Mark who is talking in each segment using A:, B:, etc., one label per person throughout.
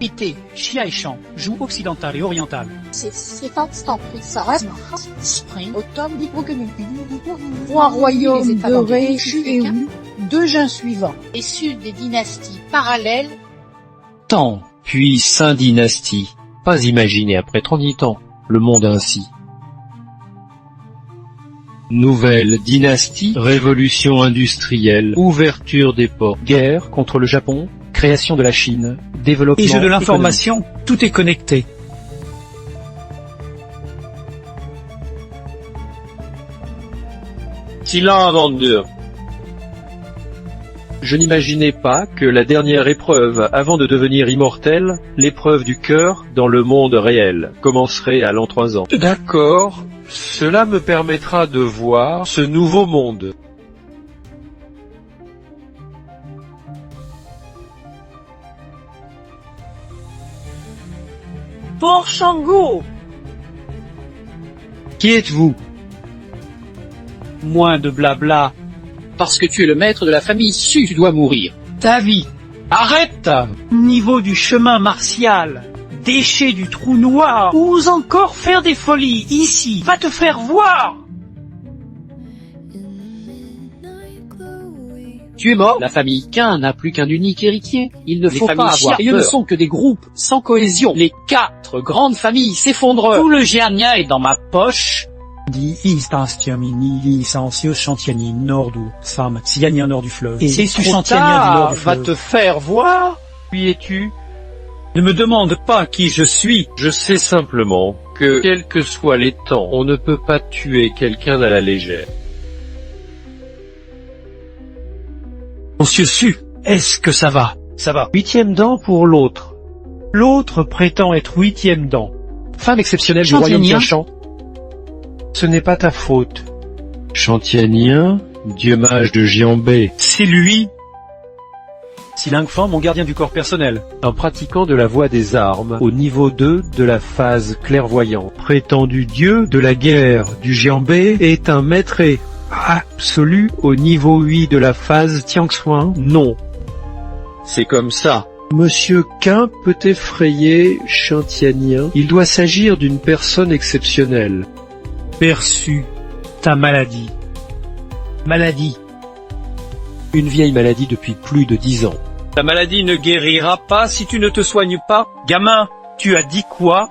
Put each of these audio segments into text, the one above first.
A: Été, Chia et Chant, joue occidental et oriental.
B: C'est pris ça reste. Spring, automne, Roi royaume de Ré et deux juin suivants.
C: Issus des dynasties parallèles.
D: Temps, puis 5 dynasties. Pas imaginé après 30 ans, le monde ainsi. Nouvelle dynastie, révolution industrielle, ouverture des ports, guerre contre le Japon, création de la Chine, développement
A: Et jeu de l'information, tout est connecté.
D: Silence, bande de... Je n'imaginais pas que la dernière épreuve, avant de devenir immortel, l'épreuve du cœur dans le monde réel, commencerait à l'an 3 ans. D'accord, cela me permettra de voir ce nouveau monde.
E: Pour Shango.
D: Qui êtes-vous?
A: Moins de blabla.
F: Parce que tu es le maître de la famille Su, tu dois mourir.
A: Ta vie.
D: Arrête!
A: Niveau du chemin martial. Déchet du trou noir. Ose encore faire des folies. Ici. Va te faire voir.
F: Tu es mort. La famille Qin n'a plus qu'un unique héritier. Il ne faut pas avoir peur.
E: Ne sont que des groupes sans cohésion.
F: Les 4 grandes familles s'effondrent.
A: Tout le Jianya est dans ma poche. Di Istanstiamini, licencieux Chantiani, nord du Sam, Siania nord du fleuve. Et c'est Chantiania du nord du fleuve.
D: Va te faire voir? Qui es-tu?
A: Ne me demande pas qui je suis.
D: Je sais simplement que, quels que soient les temps, on ne peut pas tuer quelqu'un à la légère.
A: Monsieur Su, est-ce que ça va? Ça va.
D: 8e dan pour l'autre.
A: L'autre prétend être 8e dan.
D: Femme exceptionnelle du royaume d'un chant. Ce n'est pas ta faute. Chantianien, dieu mage de Jianbei.
A: C'est lui. Silingfan, mon gardien du corps personnel.
D: Un pratiquant de la voie des armes, au niveau 2 de la phase clairvoyant. Prétendu dieu de la guerre du Jianbei est un maître absolu au niveau 8 de la phase Tiangxuan. Non. C'est comme ça. Monsieur Qin peut effrayer Chantianien. Il doit s'agir d'une personne exceptionnelle.
A: Perçu ta maladie. Maladie.
D: Une vieille maladie depuis plus de 10 ans.
A: Ta maladie ne guérira pas si tu ne te soignes pas. Gamin, tu as dit quoi?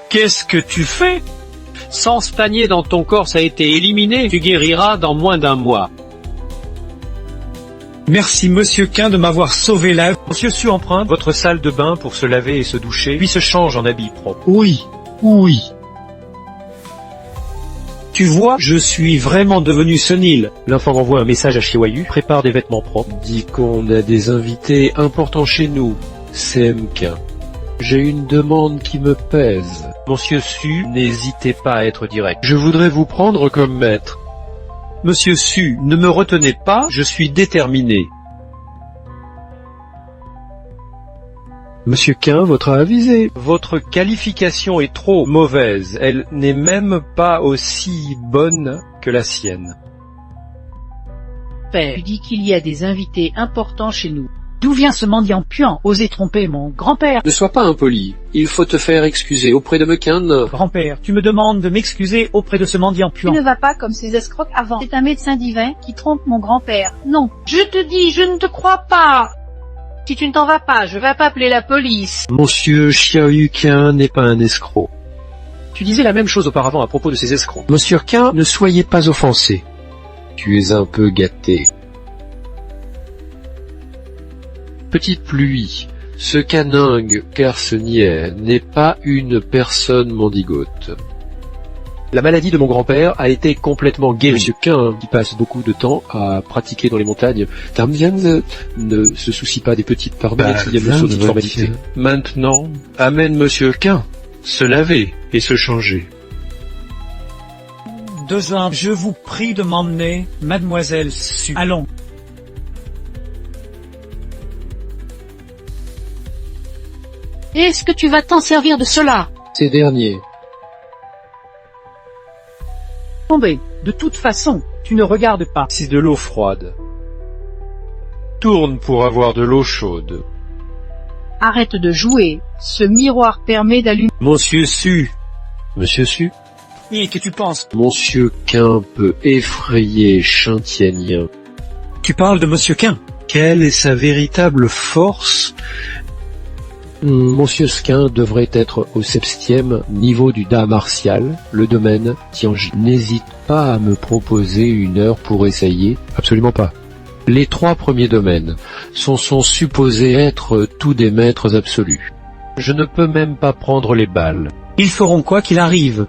A: Qu'est-ce que tu fais?
F: Sans ce panier dans ton corps, ça a été éliminé. Tu guériras dans moins d'1 mois.
A: Merci Monsieur Qin de m'avoir sauvé la...
D: Monsieur Su emprunte votre salle de bain pour se laver et se doucher, puis se change en habits propres.
A: Oui, oui. Tu vois, je suis vraiment devenu senile.
D: L'enfant envoie un message à Shiwayu, prépare des vêtements propres. Dit qu'on a des invités importants chez nous. C'est Qin. J'ai une demande qui me pèse. Monsieur Su, n'hésitez pas à être direct. Je voudrais vous prendre comme maître.
A: Monsieur Su, ne me retenez pas, je suis déterminé.
D: Monsieur Qin, votre avisé. Votre qualification est trop mauvaise. Elle n'est même pas aussi bonne que la sienne.
C: Père, tu dis qu'il y a des invités importants chez nous.
E: D'où vient ce mendiant puant, oser tromper mon grand-père?
F: Ne sois pas impoli. Il faut te faire excuser auprès de Mequin.
A: Grand-père, tu me demandes de m'excuser auprès de ce mendiant
B: Tu
A: puant.
B: ne vas pas comme ces escrocs avant. C'est un médecin divin qui trompe mon grand-père. Non.
C: Je te dis, je ne te crois pas. Si tu ne t'en vas pas, je vais pas appeler la police.
D: Monsieur Xiaoyu Qin n'est pas un escroc.
F: Tu disais la même chose auparavant à propos de ces escrocs.
D: Monsieur Qin, ne soyez pas offensé. Tu es un peu gâté. Petite pluie, ce caningue Carcenier n'est pas une personne mendigote. La maladie de mon grand-père a été complètement guérie. Monsieur Qin, qui passe beaucoup de temps à pratiquer dans les montagnes, Tambian ne se soucie pas des petites formalités. Maintenant, amène Monsieur Qin se laver et se changer.
A: 2 ans, je vous prie de m'emmener, mademoiselle Su. Allons.
C: Est-ce que tu vas t'en servir de cela?
F: Ces derniers.
E: Tombé. De toute façon, tu ne regardes pas.
D: C'est de l'eau froide. Tourne pour avoir de l'eau chaude.
E: Arrête de jouer. Ce miroir permet d'allumer.
F: Monsieur Su.
D: Monsieur Su,
A: Et que tu penses?
D: Monsieur Quin peut effrayer Chintianien.
A: Tu parles de Monsieur Quin.
D: Quelle est sa véritable force? Monsieur Quin devrait être au 7e niveau du Da martial, le domaine Tianjin. N'hésite pas à me proposer une heure pour essayer. Absolument pas. Les 3 premiers domaines sont supposés être tous des maîtres absolus. Je ne peux même pas prendre les balles.
A: Ils feront quoi qu'il arrive.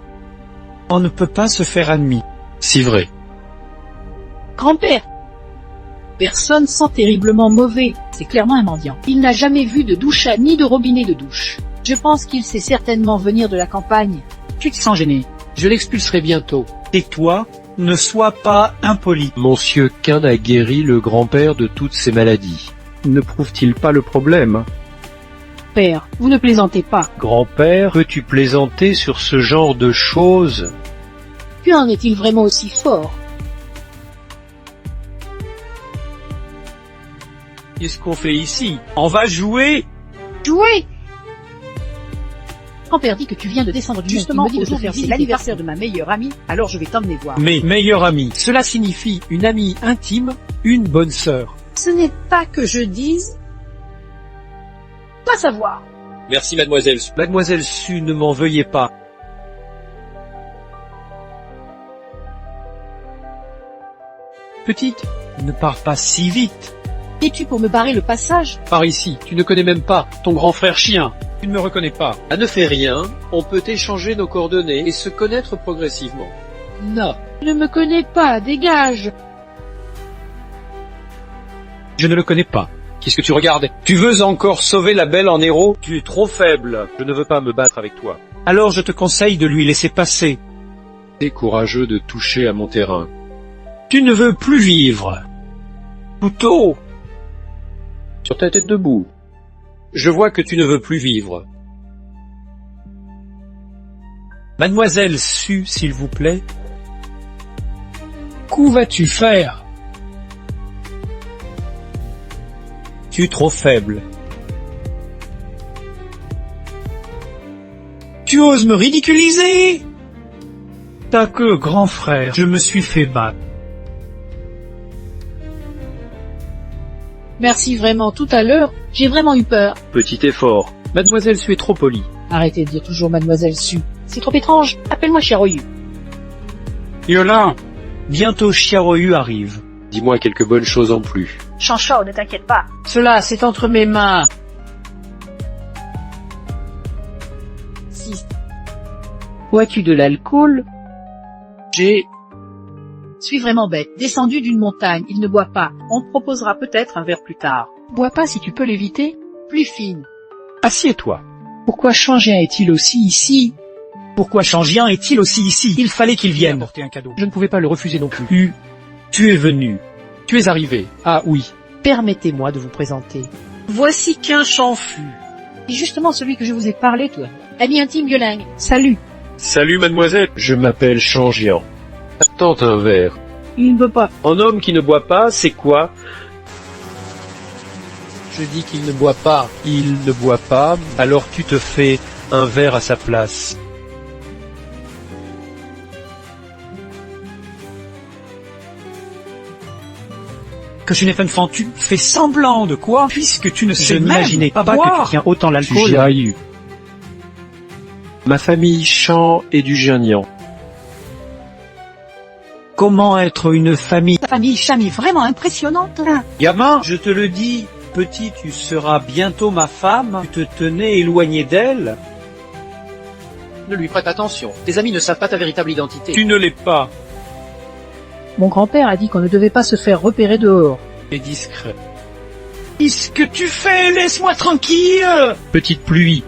A: On ne peut pas se faire ennemi.
D: Si vrai.
E: Grand-père. Personne sent terriblement mauvais. C'est clairement un mendiant. Il n'a jamais vu de douche ni de robinet de douche. Je pense qu'il sait certainement venir de la campagne.
A: Tu te sens gêné.
F: Je l'expulserai bientôt.
A: Et toi, ne sois pas impoli.
D: Monsieur Quin a guéri le grand-père de toutes ses maladies.
G: Ne prouve-t-il pas le problème?
E: Père, vous ne plaisantez pas.
D: Grand-père, peux-tu plaisanter sur ce genre de choses?
E: Que en est-il vraiment aussi fort?
A: Qu'est-ce qu'on fait ici? On va jouer?
E: Jouer! Grand-père dit que tu viens de descendre du
B: Justement,
E: monde. Il me dit de te
B: aujourd'hui,
E: faire
B: c'est
E: c'est l'anniversaire de ma meilleure amie, alors je vais t'emmener voir.
A: Mes meilleurs amis. Cela signifie une amie intime, une bonne sœur.
B: Ce n'est pas que je dise.
E: Pas savoir.
F: Merci mademoiselle.
A: Mademoiselle Su, ne m'en veuillez pas. Petite, ne pars pas si vite.
B: Es-tu pour me barrer le passage?
F: Par ici, tu ne connais même pas ton grand frère chien.
A: Tu ne me reconnais pas.
F: Ah, ne fais rien, on peut échanger nos coordonnées et se connaître progressivement.
B: Non. Je ne me connais pas, dégage.
A: Je ne le connais pas.
F: Qu'est-ce que tu regardes? Tu veux encore sauver la belle en héros? Tu es trop faible.
D: Je ne veux pas me battre avec toi.
A: Alors je te conseille de lui laisser passer.
D: T'es courageux de toucher à mon terrain.
A: Tu ne veux plus vivre. Couteau.
F: Sur ta tête debout. Je vois que tu ne veux plus vivre.
A: Mademoiselle Su, s'il vous plaît. Qu'où vas-tu faire? Tu es trop faible. Tu oses me ridiculiser? T'as que grand frère, je me suis fait battre.
B: Merci vraiment, tout à l'heure, j'ai vraiment eu peur.
F: Petit effort. Mademoiselle Su est trop polie.
B: Arrêtez de dire toujours Mademoiselle Su. C'est trop étrange. Appelle-moi Chiaroyu.
A: Yolin, bientôt Chiaroyu arrive.
D: Dis-moi quelques bonnes choses en plus.
B: Chanchao, ne t'inquiète pas.
C: Cela, c'est entre mes mains.
B: Si.
C: Bois-tu de l'alcool?
A: J'ai...
B: Suis vraiment bête. Descendu d'une montagne, il ne boit pas.
C: On te proposera peut-être un verre plus tard.
B: Bois pas si tu peux l'éviter. Plus fine.
A: Assieds-toi.
B: Pourquoi Changien est-il aussi ici?
A: Pourquoi Changien est-il aussi ici? Il fallait qu'il vienne.
F: Apporter un cadeau. Je ne pouvais pas le refuser non plus.
A: Tu es venu.
F: Tu es arrivé. Ah oui.
C: Permettez-moi de vous présenter.
B: Voici qu'un chanfu. C'est justement celui que je vous ai parlé, toi. Ami intime Yoling. Salut.
D: Salut mademoiselle. Je m'appelle Changian. Attends un verre.
B: Il ne veut pas.
F: Un homme qui ne boit pas, c'est quoi? Je dis qu'il ne boit pas.
D: Il ne boit pas, alors tu te fais un verre à sa place.
A: Que tu n'es pas une fan, tu fais semblant de quoi? Puisque tu ne sais
G: Je
A: même
G: n'imaginais
A: pas
G: pas
A: boire.
G: que tu tiens autant l'alcool.
D: J'y ai eu. Ma famille Chan est du Jianian.
A: Comment être une famille?
B: Ta famille Cham est vraiment impressionnante.
A: Gamin, je te le dis, petit, tu seras bientôt ma femme. Tu te tenais éloigné d'elle.
F: Ne lui prête attention. Tes amis ne savent pas ta véritable identité.
A: Tu ne l'es pas.
B: Mon grand-père a dit qu'on ne devait pas se faire repérer dehors.
A: Et discret. Qu'est-ce que tu fais? Laisse-moi tranquille.
D: Petite pluie,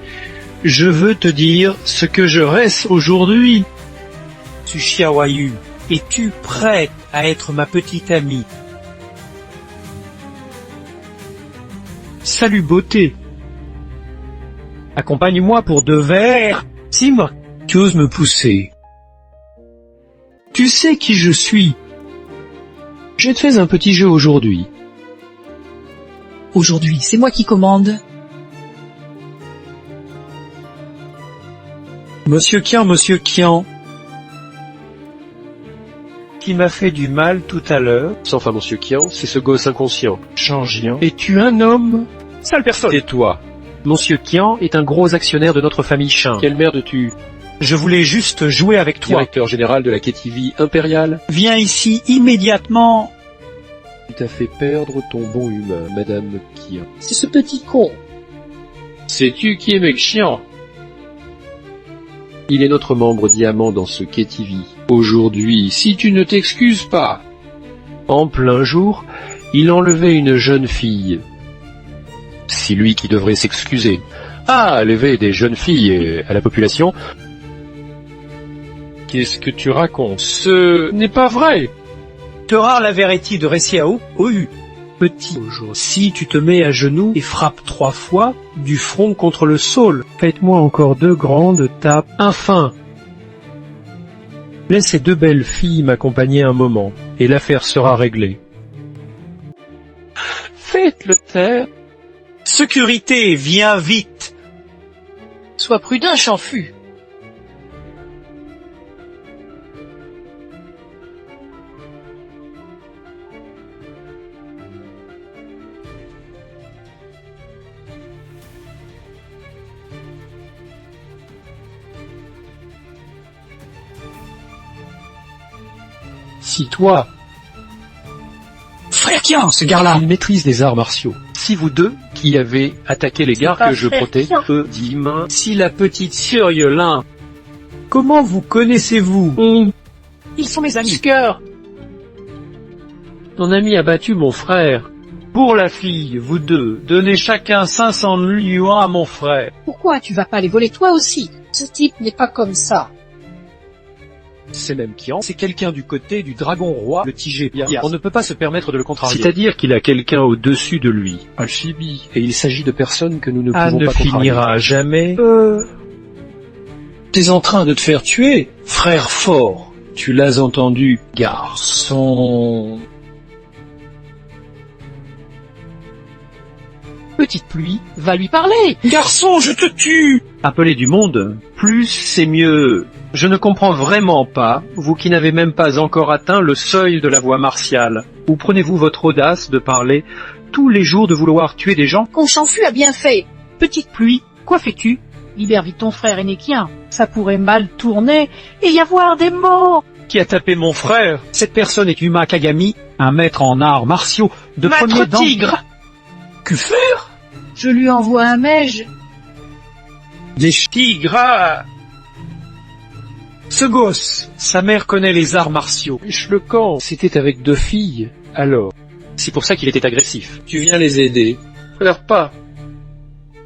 D: je veux te dire ce que je reste aujourd'hui.
A: Tu Chiaoyu, es-tu prête à être ma petite amie? Salut beauté. Accompagne-moi pour 2 verres. Sim, tu oses me pousser. Tu sais qui je suis.
D: Je te fais un petit jeu aujourd'hui.
B: Aujourd'hui, c'est moi qui commande.
A: Monsieur Kian. Qui m'a fait du mal tout à l'heure.
D: Sans fin, monsieur Kian, c'est ce gosse inconscient.
G: Changien.
A: Es-tu un homme? Sale personne.
D: Tais-toi.
F: Monsieur Kian est un gros actionnaire de notre famille Chin.
D: Quelle merde tu
A: Je voulais juste jouer avec toi.
D: Directeur général de la KTV impériale.
A: Viens ici immédiatement.
D: Tu t'as fait perdre ton bon humain, madame Kian.
B: C'est ce petit con.
F: Sais-tu qui est mec chiant?
D: Il est notre membre diamant dans ce KTV.
F: Aujourd'hui, si tu ne t'excuses pas.
D: En plein jour, il enlevait une jeune fille. C'est lui qui devrait s'excuser. Ah, enlever des jeunes filles à la population.
F: Qu'est-ce que tu racontes? Ce n'est pas vrai.
A: Te rare la vérité de Ressiaou, OU. Petit, si tu te mets à genoux et frappes 3 fois, du front contre le sol.
G: Faites-moi encore 2 grandes tapes.
F: Enfin,
G: Laisse ces 2 belles filles m'accompagner un moment, et l'affaire sera réglée.
F: faites-le taire.
A: Sécurité, viens vite.
B: Sois prudent, Chanfu.
F: Si toi,
A: Frère Kian, ce gars-là.
D: Il maîtrise les arts martiaux. Si vous deux, qui avez attaqué les gars
B: pas
D: que je
B: frère
D: protège,
B: Kian.
D: peu d'humains,
A: Si la petite Surielin. Comment vous connaissez-vous?
B: Ils sont mes amis.
F: cœur, ton ami a battu mon frère.
A: Pour la fille, vous deux, donnez chacun 500 yuans à mon frère.
B: Pourquoi tu vas pas les voler toi aussi? Ce type n'est pas comme ça.
A: C'est même Kian, c'est quelqu'un du côté du dragon roi, le Tigé. On ne peut pas se permettre de le contrarier.
G: C'est-à-dire qu'il a quelqu'un au-dessus de lui.
D: Alchibi, et il s'agit de personnes que nous ne
G: Ah,
D: pouvons
G: ne
D: pas contrarier.
G: finira jamais.
A: T'es en train de te faire tuer, frère fort. Tu l'as entendu, garçon.
E: Petite pluie, va lui parler.
A: Garçon, je te tue.
G: Appeler du monde, plus c'est mieux. Je ne comprends vraiment pas, vous qui n'avez même pas encore atteint le seuil de la voie martiale. Où prenez-vous votre audace de parler tous les jours de vouloir tuer des gens?
B: Qu'on Chanfu a bien fait.
E: Petite pluie, quoi fais-tu? Libère vite ton frère Enekien. Ça pourrait mal tourner et y avoir des morts.
A: Qui a tapé mon frère? Cette personne est Yuma Kagami, un maître en arts martiaux de premier
F: Maître
A: dan.
F: tigre.
A: Que faire?
B: Je lui envoie un mège.
A: Des
F: Tigre.
A: Ce gosse, sa mère connaît les arts martiaux.
D: Le camp, c'était avec 2 filles. Alors, c'est pour ça qu'il était agressif.
F: Tu viens les aider. Pleure pas.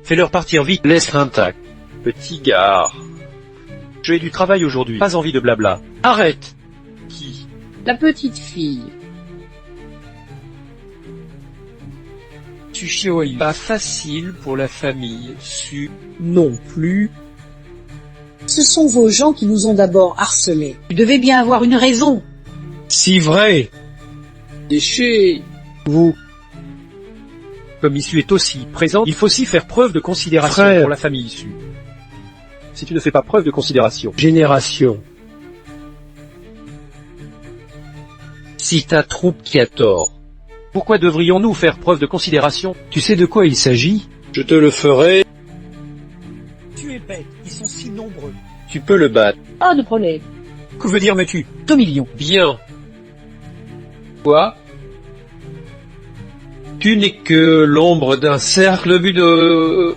A: Fais-leur partir vite.
D: Laisse intact. Petit gars. J'ai du travail aujourd'hui. Pas envie de blabla.
F: Arrête.
D: Qui?
B: La petite fille.
A: Tushio, pas facile pour la famille. Non plus.
B: Ce sont vos gens qui nous ont d'abord harcelés. Tu devais bien avoir une raison.
A: Si vrai.
F: Déchet.
A: Vous. Comme issue est aussi présente, il faut aussi faire preuve de considération
G: Frère.
A: pour la famille issue.
D: Si tu ne fais pas preuve de considération.
G: Génération.
F: Si ta troupe qui a tort.
D: Pourquoi devrions-nous faire preuve de considération?
A: Tu sais de quoi il s'agit?
F: Je te le ferai.
A: Tu es bête, ils sont si nombreux.
F: Tu peux le battre.
B: Pas de problème.
A: Que veut dire mais-tu?
E: 2 millions.
F: Bien. Quoi? Tu n'es que l'ombre d'un cercle but de...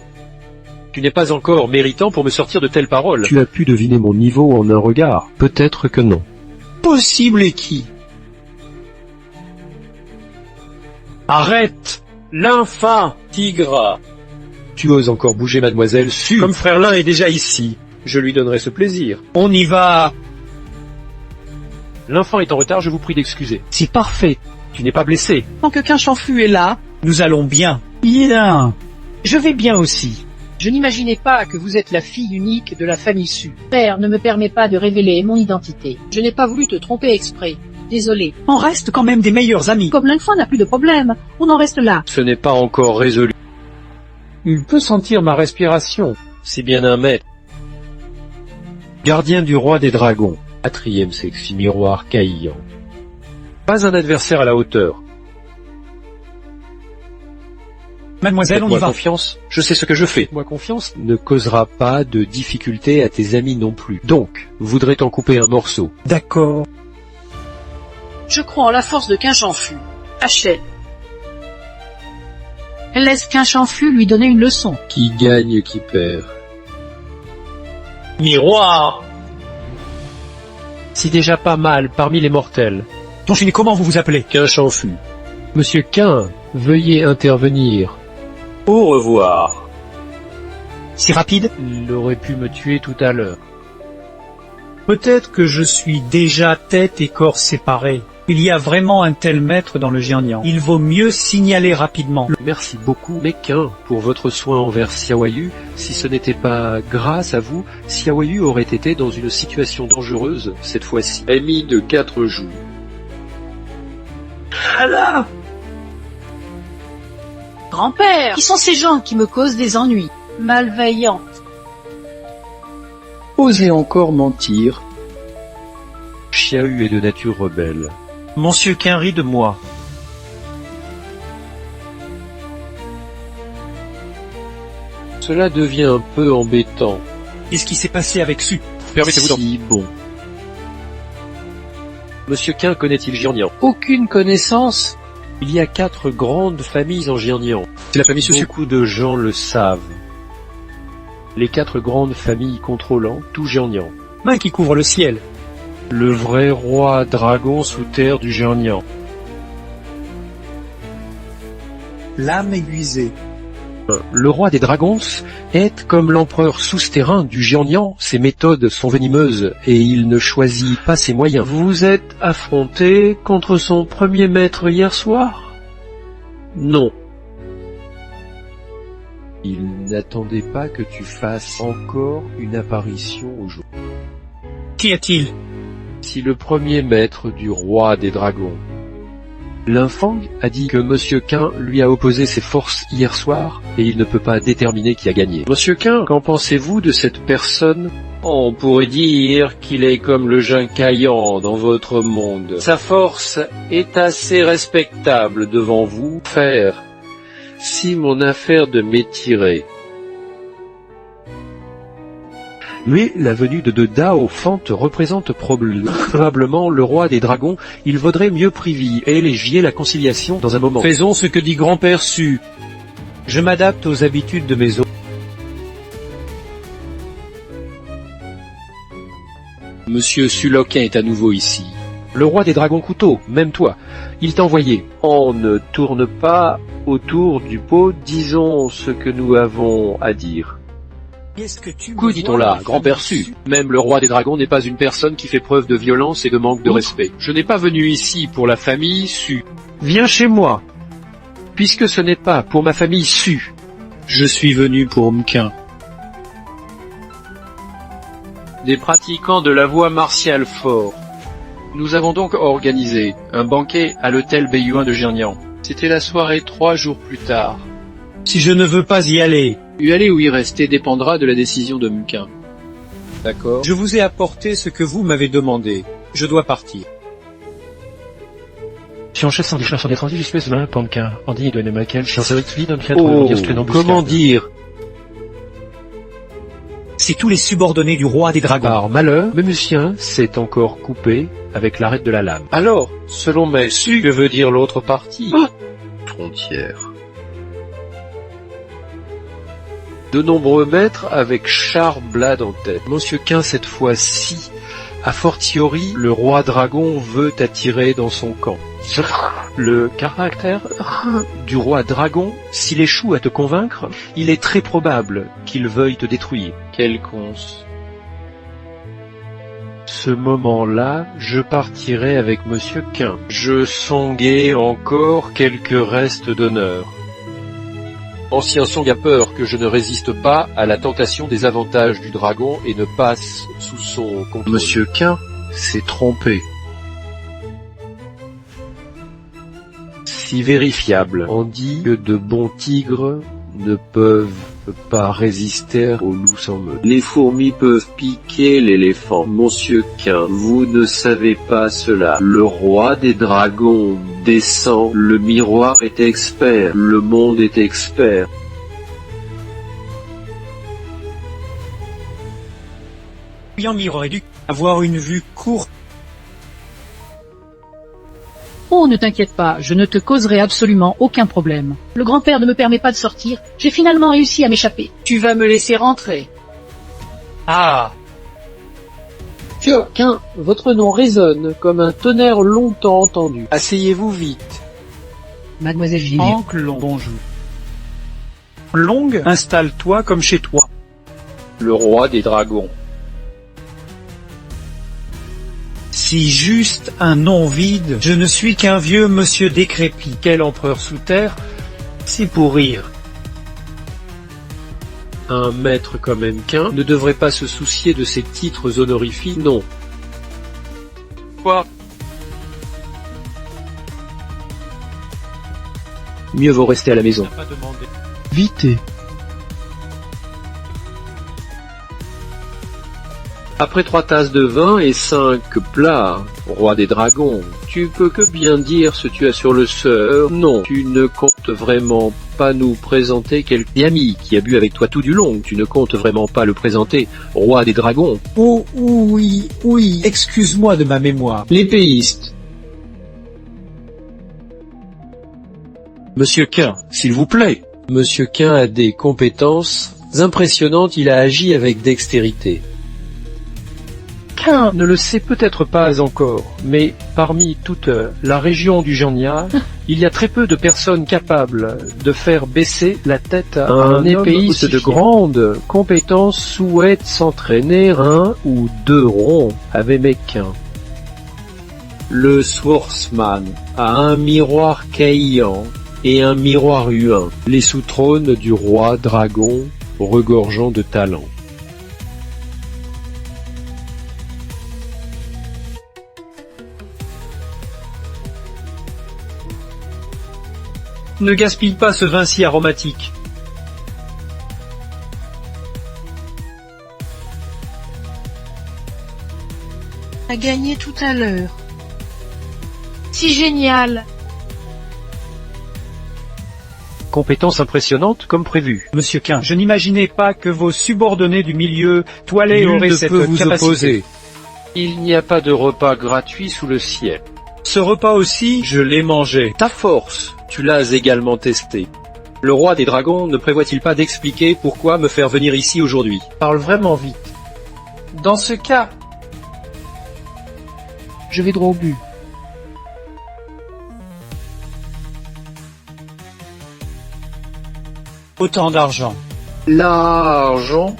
D: Tu n'es pas encore méritant pour me sortir de telles paroles.
G: Tu as pu deviner mon niveau en un regard. Peut-être que non.
A: Possible et qui? Arrête! L'infâme!
F: Tigre.
D: Tu oses encore bouger mademoiselle Su.
A: Comme frère Lin est déjà ici.
D: Je lui donnerai ce plaisir.
A: On y va!
D: L'enfant est en retard, je vous prie d'excuser.
A: C'est parfait.
D: Tu n'es pas blessé.
E: Tant que qu'un Chanfu est là,
A: Nous allons bien. Bien. Je vais bien aussi.
E: je n'imaginais pas que vous êtes la fille unique de la famille Su. Père ne me permet pas de révéler mon identité. Je n'ai pas voulu te tromper exprès. Désolé.
A: On reste quand même des meilleurs amis.
E: Comme l'infant n'a plus de problème, on en reste là.
D: Ce n'est pas encore résolu.
G: Il peut sentir ma respiration.
D: C'est bien un maître. Gardien du roi des dragons. Quatrième sexe, miroir caillant. Pas un adversaire à la hauteur.
A: Mademoiselle, on y
D: Faites-moi
A: va.
D: confiance, je sais ce que je fais. Moi confiance ne causera pas de difficulté à tes amis non plus. Donc, voudrais t'en couper un morceau.
A: D'accord.
E: Je crois en la force de Quinchamfu. Achète. Laisse Quinchamfu lui donner une leçon.
D: Qui gagne, qui perd.
F: Miroir.
D: Si déjà pas mal parmi les mortels.
A: Tonchini, comment vous vous appelez?
F: Quinchamfu.
D: Monsieur Quin, veuillez intervenir.
F: Au revoir.
A: Si rapide?
D: Il aurait pu me tuer tout à l'heure.
A: Peut-être que je suis déjà tête et corps séparés. Il y a vraiment un tel maître dans le Jiangnian. Il vaut mieux signaler rapidement.
D: Merci beaucoup, mais Quin, pour votre soin envers Xiaoyu. Si ce n'était pas grâce à vous, Xiaoyu aurait été dans une situation dangereuse, cette fois-ci. Ami de 4 jours.
F: Allah.
E: Grand-père, qui sont ces gens qui me causent des ennuis? Malveillants.
D: Osez encore mentir. Xiaoyu est de nature rebelle.
F: Monsieur Quin rit de moi.
D: Cela devient un peu embêtant.
A: Qu'est-ce qui s'est passé avec Su?
D: Permettez-vous d'en... Si bon. Monsieur Quin connaît-il Jiangnian? Aucune connaissance. Il y a 4 grandes familles en Jiangnian.
F: C'est la famille Sussu.
D: Beaucoup de gens le savent. Les 4 grandes familles contrôlant tout Jiangnian.
A: Main qui couvre le ciel.
D: Le vrai roi dragon sous terre du Jiangnian.
A: L'âme aiguisée.
D: Le roi des dragons est comme l'empereur souterrain du Jiangnian. Ses méthodes sont venimeuses et il ne choisit pas ses moyens. Vous êtes affronté contre son premier maître hier soir? Non. Il n'attendait pas que tu fasses encore une apparition aujourd'hui.
A: Qu'y a-t-il?
D: Si le premier maître du roi des dragons, Linfang, a dit que Monsieur Quin lui a opposé ses forces hier soir et il ne peut pas déterminer qui a gagné. Monsieur Quin, qu'en pensez-vous de cette personne? On pourrait dire qu'il est comme le Jincaillan dans votre monde. Sa force est assez respectable devant vous. Faire, si mon affaire de m'étirer. Mais la venue de Dao Fante représente probablement le roi des dragons. Il vaudrait mieux privilégier la conciliation dans un moment.
F: Faisons ce que dit grand-père Su. Je m'adapte aux habitudes de mes hôtes.
D: Monsieur Suloquin est à nouveau ici. Le roi des dragons couteaux, même toi. Il t'a envoyé. On ne tourne pas autour du pot, disons ce que nous avons à dire. Coup dit-on là, grand-père Su. Même le roi des dragons n'est pas une personne qui fait preuve de violence et de manque de respect. Je n'ai pas venu ici pour la famille Su.
F: Viens chez moi.
D: Puisque ce n'est pas pour ma famille Su.
F: Je suis venu pour Mquin.
D: Des pratiquants de la voie martiale fort. Nous avons donc organisé un banquet à l'hôtel Beiyuan de Jiangnian. C'était la soirée 3 jours plus tard.
F: Si je ne veux pas y aller,
D: Y aller ou y rester dépendra de la décision de Mquin. D'accord.
F: je vous ai apporté ce que vous m'avez demandé. Je dois partir.
D: Oh, comment dire?
A: C'est tous les subordonnés du roi des dragons.
D: Par malheur, le musicien s'est encore coupé avec l'arête de la lame. Alors, selon mes Su, que veut dire l'autre partie? Frontière. De nombreux maîtres avec Charblade en tête. Monsieur Quin cette fois-ci, a fortiori, le roi dragon veut t'attirer dans son camp. Le caractère du roi dragon, s'il échoue à te convaincre, il est très probable qu'il veuille te détruire. Quel cons. Ce moment-là, je partirai avec Monsieur Quin. Je songuais encore quelques restes d'honneur. Ancien Song a peur que je ne résiste pas à la tentation des avantages du dragon et ne passe sous son contrôle. Monsieur Quin s'est trompé. Si vérifiable, on dit que de bons tigres ne peuvent peut pas résister au loup sans meute. Les fourmis peuvent piquer l'éléphant. Monsieur Quin, vous ne savez pas cela. Le roi des dragons descend. Le miroir est expert. Le monde est expert.
A: Ayant miroir dû avoir une vue courte.
E: Oh, ne t'inquiète pas, je ne te causerai absolument aucun problème. Le grand-père ne me permet pas de sortir, j'ai finalement réussi à m'échapper. Tu vas me laisser rentrer.
A: Ah,
C: Monsieur Quin, votre nom résonne comme un tonnerre longtemps entendu.
A: asseyez-vous vite.
E: Mademoiselle Gilles.
A: Oncle Long, bonjour. Long, installe-toi comme chez toi.
D: Le roi des dragons.
A: Si juste un nom vide, je ne suis qu'un vieux monsieur décrépit. Quel empereur sous terre, c'est pour rire.
D: Un maître comme Quin ne devrait pas se soucier de ses titres honorifiques, non. Quoi? Mieux vaut rester à la maison.
A: Pas demandé.
G: Vite.
D: Après 3 tasses de vin et 5 plats, roi des dragons, tu peux que bien dire ce que tu as sur le sœur. Non, tu ne comptes vraiment pas nous présenter quelqu'un ami qui a bu avec toi tout du long. Tu ne comptes vraiment pas le présenter, roi des dragons.
A: Oh, oui, excuse-moi de ma mémoire.
G: L'épéiste.
D: Monsieur Quin, s'il vous plaît. Monsieur Quin a des compétences impressionnantes, il a agi avec dextérité.
G: Quin ne le sait peut-être pas encore, mais parmi toute la région du Jornia, il y a très peu de personnes capables de faire baisser la tête à un épéiste de grande compétence souhaite s'entraîner 1 ou 2 ronds avec Méquin.
D: Le Swordsman a un miroir caillant et un miroir humain, les sous-trônes du roi dragon regorgeant de talent.
A: Ne gaspille pas ce vin si aromatique.
B: A gagné tout à l'heure.
E: Si génial.
G: Compétence impressionnante comme prévu.
A: Monsieur Quin, je n'imaginais pas que vos subordonnés du milieu toilé
D: Nul
A: auraient
D: ne
A: cette
D: peut vous
A: capacité.
D: opposer. Il n'y a pas de repas gratuit sous le ciel.
A: Ce repas aussi, je l'ai mangé.
D: Ta force, tu l'as également testé. Le roi des dragons ne prévoit-il pas d'expliquer pourquoi me faire venir ici aujourd'hui?
G: Parle vraiment vite.
C: Dans ce cas,
E: Je vais droit au but.
A: Autant d'argent.
C: l'argent,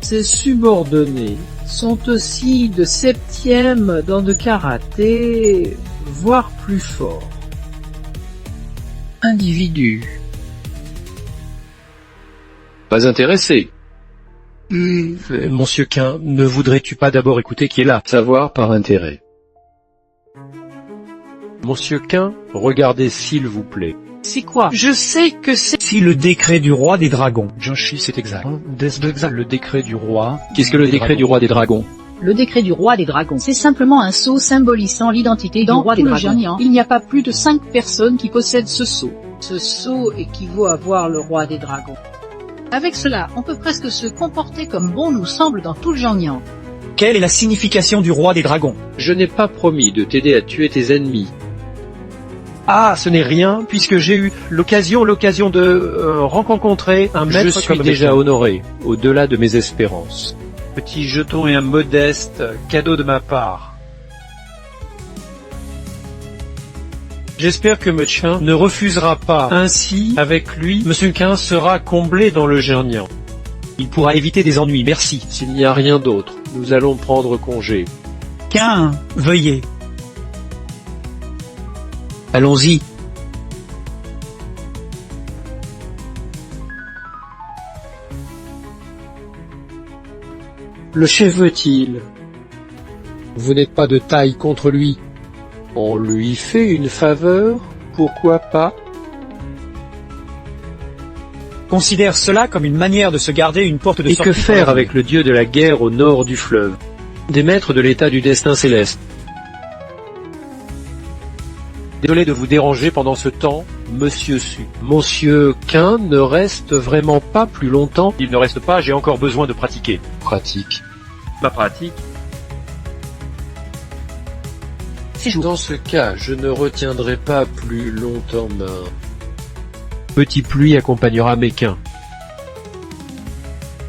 C: ses subordonnés sont aussi de 7e dans le karaté, voire plus fort. Individu.
D: Pas intéressé.
G: Monsieur Quin, ne voudrais-tu pas d'abord écouter qui est là?
D: Savoir par intérêt.
G: Monsieur Quin, regardez s'il vous plaît.
E: C'est quoi?
C: Je sais que c'est...
A: Si le décret du roi des dragons.
G: Joshi, c'est exact. Le décret du roi.
D: Qu'est-ce que le décret du roi des dragons?
E: Le décret du roi des dragons. C'est simplement un sceau symbolisant l'identité du roi des dragons. Il n'y a pas plus de 5 personnes qui possèdent ce sceau.
C: Ce sceau équivaut à voir le roi des dragons.
E: Avec cela, on peut presque se comporter comme bon nous semble dans tout le Jornian.
A: Quelle est la signification du roi des dragons?
D: Je n'ai pas promis de t'aider à tuer tes ennemis.
G: Ah, ce n'est rien, puisque j'ai eu l'occasion de rencontrer un maître
D: Je suis
G: comme
D: déjà
G: Méquin.
D: honoré, au-delà de mes espérances.
A: Petit jeton et un modeste cadeau de ma part. J'espère que Méquin ne refusera pas. Ainsi, avec lui, Monsieur Quin sera comblé dans le Jornian. Il pourra éviter des ennuis, merci.
D: S'il n'y a rien d'autre, nous allons prendre congé.
A: Quin, veuillez.
D: Allons-y.
G: Le chef veut-il?
D: Vous n'êtes pas de taille contre lui. On lui fait une faveur, pourquoi pas?
A: considère cela comme une manière de se garder une porte de
G: Et
A: sortie.
G: que faire avec le dieu de la guerre au nord du fleuve? Des maîtres de l'état du destin céleste. Désolé de vous déranger pendant ce temps, Monsieur Su. Monsieur Quin ne reste vraiment pas plus longtemps.
F: Il ne reste pas, j'ai encore besoin de pratiquer.
D: Pratique.
F: Ma pratique.
D: Dans ce cas, je ne retiendrai pas plus longtemps ma...
G: Petit pluie accompagnera Méquin.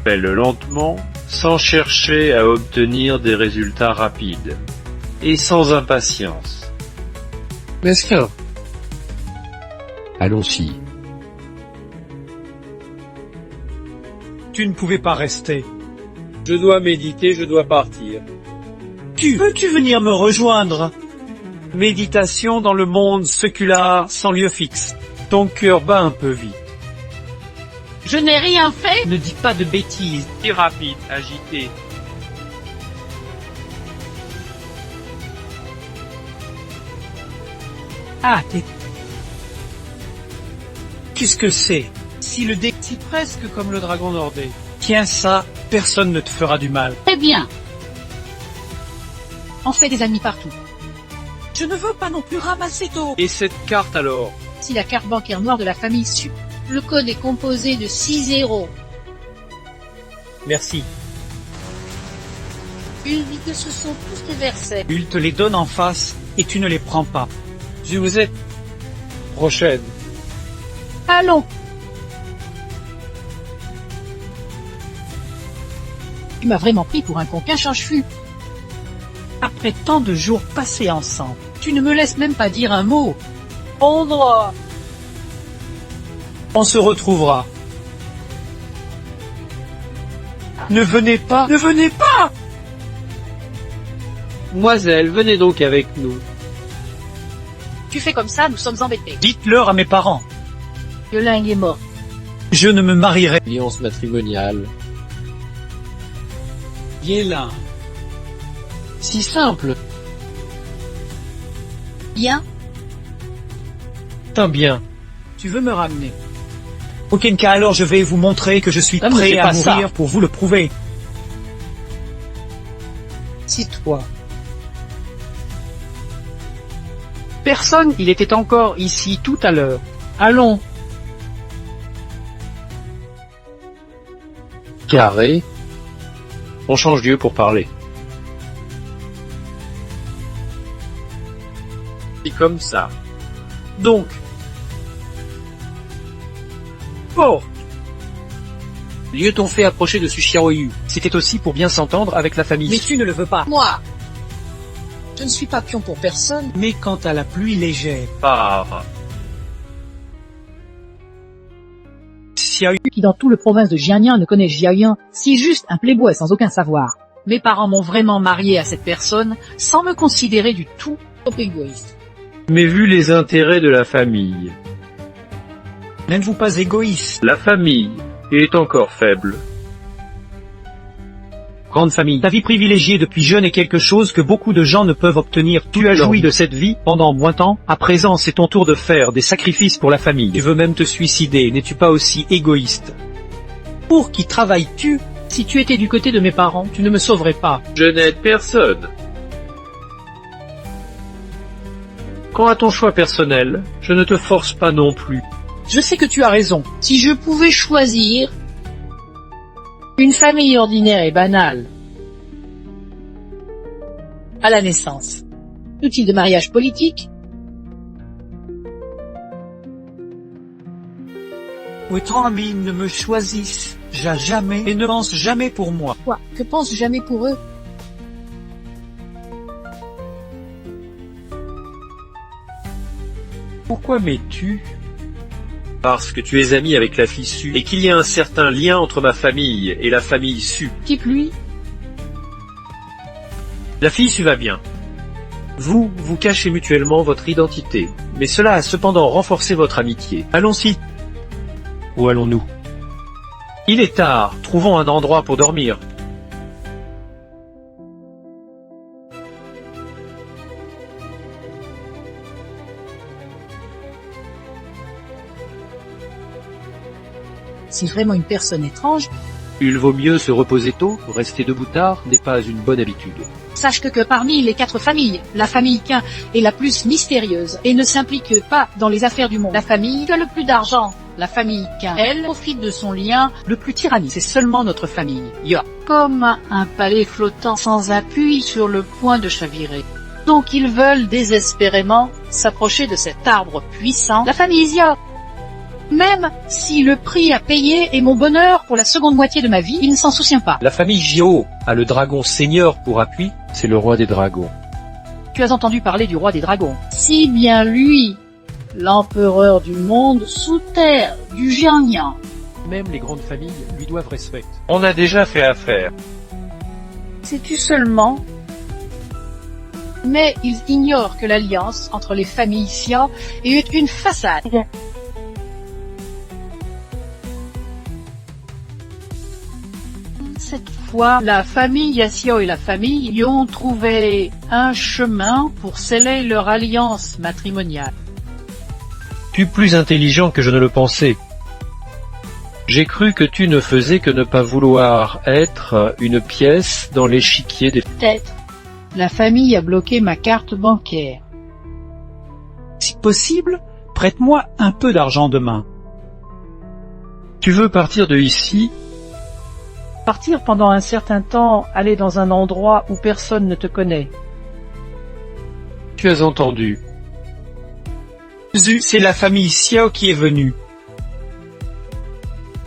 F: Fais-le lentement, sans chercher à obtenir des résultats rapides. Et sans impatience.
D: Mesquin. Allons-y.
A: Tu ne pouvais pas rester.
F: Je dois méditer, je dois partir.
A: Peux-tu venir me rejoindre?
F: Méditation dans le monde sécular sans lieu fixe. Ton cœur bat un peu vite.
E: Je n'ai rien fait.
A: Ne dis pas de bêtises.
F: Si rapide, agité.
A: Ah, qu'est-ce que c'est? Si le dé...
F: C'est presque comme le dragon nordé.
A: Tiens ça, personne ne te fera du mal.
E: Très bien. On fait des amis partout.
B: Je ne veux pas non plus ramasser d'eau.
F: Et cette carte alors?
E: Si la carte bancaire noire de la famille Su. Le code est composé de 6 zéros.
A: Merci.
E: Il dit que ce sont tous des versets.
A: Il te les donne en face, et tu ne les prends pas.
F: Je vous ai... Prochaine.
E: Allons. Tu m'as vraiment pris pour un conquin change-fût.
A: Après tant de jours passés ensemble,
E: Tu ne me laisses même pas dire un mot.
B: Ondra.
A: on se retrouvera. Ne venez pas, ne venez pas!
F: Demoiselle, venez donc avec nous.
E: Tu fais comme ça, nous sommes embêtés.
A: Dites-leur à mes parents.
E: Yoling est mort.
A: Je ne me marierai.
D: Alliance matrimoniale.
A: Yélin.
D: Si simple.
E: Bien.
G: Tant bien.
A: Tu veux me ramener? Auquel cas alors je vais vous montrer que je suis
E: Ah, mais
A: prêt
E: c'est
A: à
E: pas ça.
A: mourir pour vous le prouver.
E: C'est toi.
G: Personne, il était encore ici tout à l'heure. Allons.
D: Carré.
G: On change Dieu pour parler.
F: C'est comme ça.
A: Donc. Oh!
G: Lieu t'ont fait approcher de Sushiroyu. C'était aussi pour bien s'entendre avec la famille.
A: Mais tu ne le veux pas.
B: Moi. Je ne suis pas pion pour personne.
A: Mais quant à la pluie légère,
F: Part.
A: Xiaoyu,
E: Qui dans tout le province de Jiangnan ne connaît Jiaoyan, si juste un playboy sans aucun savoir. Mes parents m'ont vraiment marié à cette personne, sans me considérer du tout trop égoïste.
F: Mais vu les intérêts de la famille,
A: n'êtes-vous pas égoïste?
F: la famille est encore faible.
A: Grande famille, ta vie privilégiée depuis jeune est quelque chose que beaucoup de gens ne peuvent obtenir. Tu as joui de cette vie pendant moins temps, à présent c'est ton tour de faire des sacrifices pour la famille. Tu veux même te suicider, n'es-tu pas aussi égoïste? Pour qui travailles-tu?
E: Si tu étais du côté de mes parents, tu ne me sauverais pas.
F: Je n'aide personne. Quant à ton choix personnel, je ne te force pas non plus.
E: Je sais que tu as raison. Si je pouvais choisir une famille ordinaire et banale à la naissance, utile de mariage politique,
A: Autant amis ne me choisissent jamais et ne pensent jamais pour moi.
B: Quoi? Que pense jamais pour eux?
F: Pourquoi m'es-tu? Parce que tu es ami avec la fille Su, et qu'il y a un certain lien entre ma famille et la famille Su.
E: type lui,
F: La fille Su va bien. Vous, vous cachez mutuellement votre identité, mais cela a cependant renforcé votre amitié. Allons-y. Où allons-nous? Il est tard, trouvons un endroit pour dormir.
E: C'est vraiment une personne étrange.
F: Il vaut mieux se reposer tôt, rester debout tard n'est pas une bonne habitude.
E: Sache que parmi les 4 familles, la famille Quin est la plus mystérieuse et ne s'implique pas dans les affaires du monde. La famille qui a le plus d'argent, la famille Quin, elle, profite de son lien le plus tyrannique. C'est seulement notre famille, Ya. Comme un palais flottant sans appui sur le point de chavirer. Donc ils veulent désespérément s'approcher de cet arbre puissant, la famille Zia. Même si le prix à payer est mon bonheur pour la seconde moitié de ma vie, il ne s'en soutient pas.
F: La famille Jiao a le dragon seigneur pour appui.
D: C'est le roi des dragons.
E: Tu as entendu parler du roi des dragons. Si bien lui, l'empereur du monde sous terre, du Jiangyan.
F: Même les grandes familles lui doivent respect.
G: On a déjà fait affaire.
E: Sais-tu seulement? Mais ils ignorent que l'alliance entre les familles Xia est une façade. Cette fois, la famille Xiao et la famille y ont trouvé un chemin pour sceller leur alliance matrimoniale.
F: Tu es plus intelligent que je ne le pensais. J'ai cru que tu ne faisais que ne pas vouloir être une pièce dans l'échiquier des...
E: Peut-être. La famille a bloqué ma carte bancaire.
A: Si possible, prête-moi un peu d'argent demain.
F: Tu veux partir de ici?
C: Partir pendant un certain temps, aller dans un endroit où personne ne te connaît.
F: Tu as entendu.
A: Zu, c'est la famille Xiao qui est venue.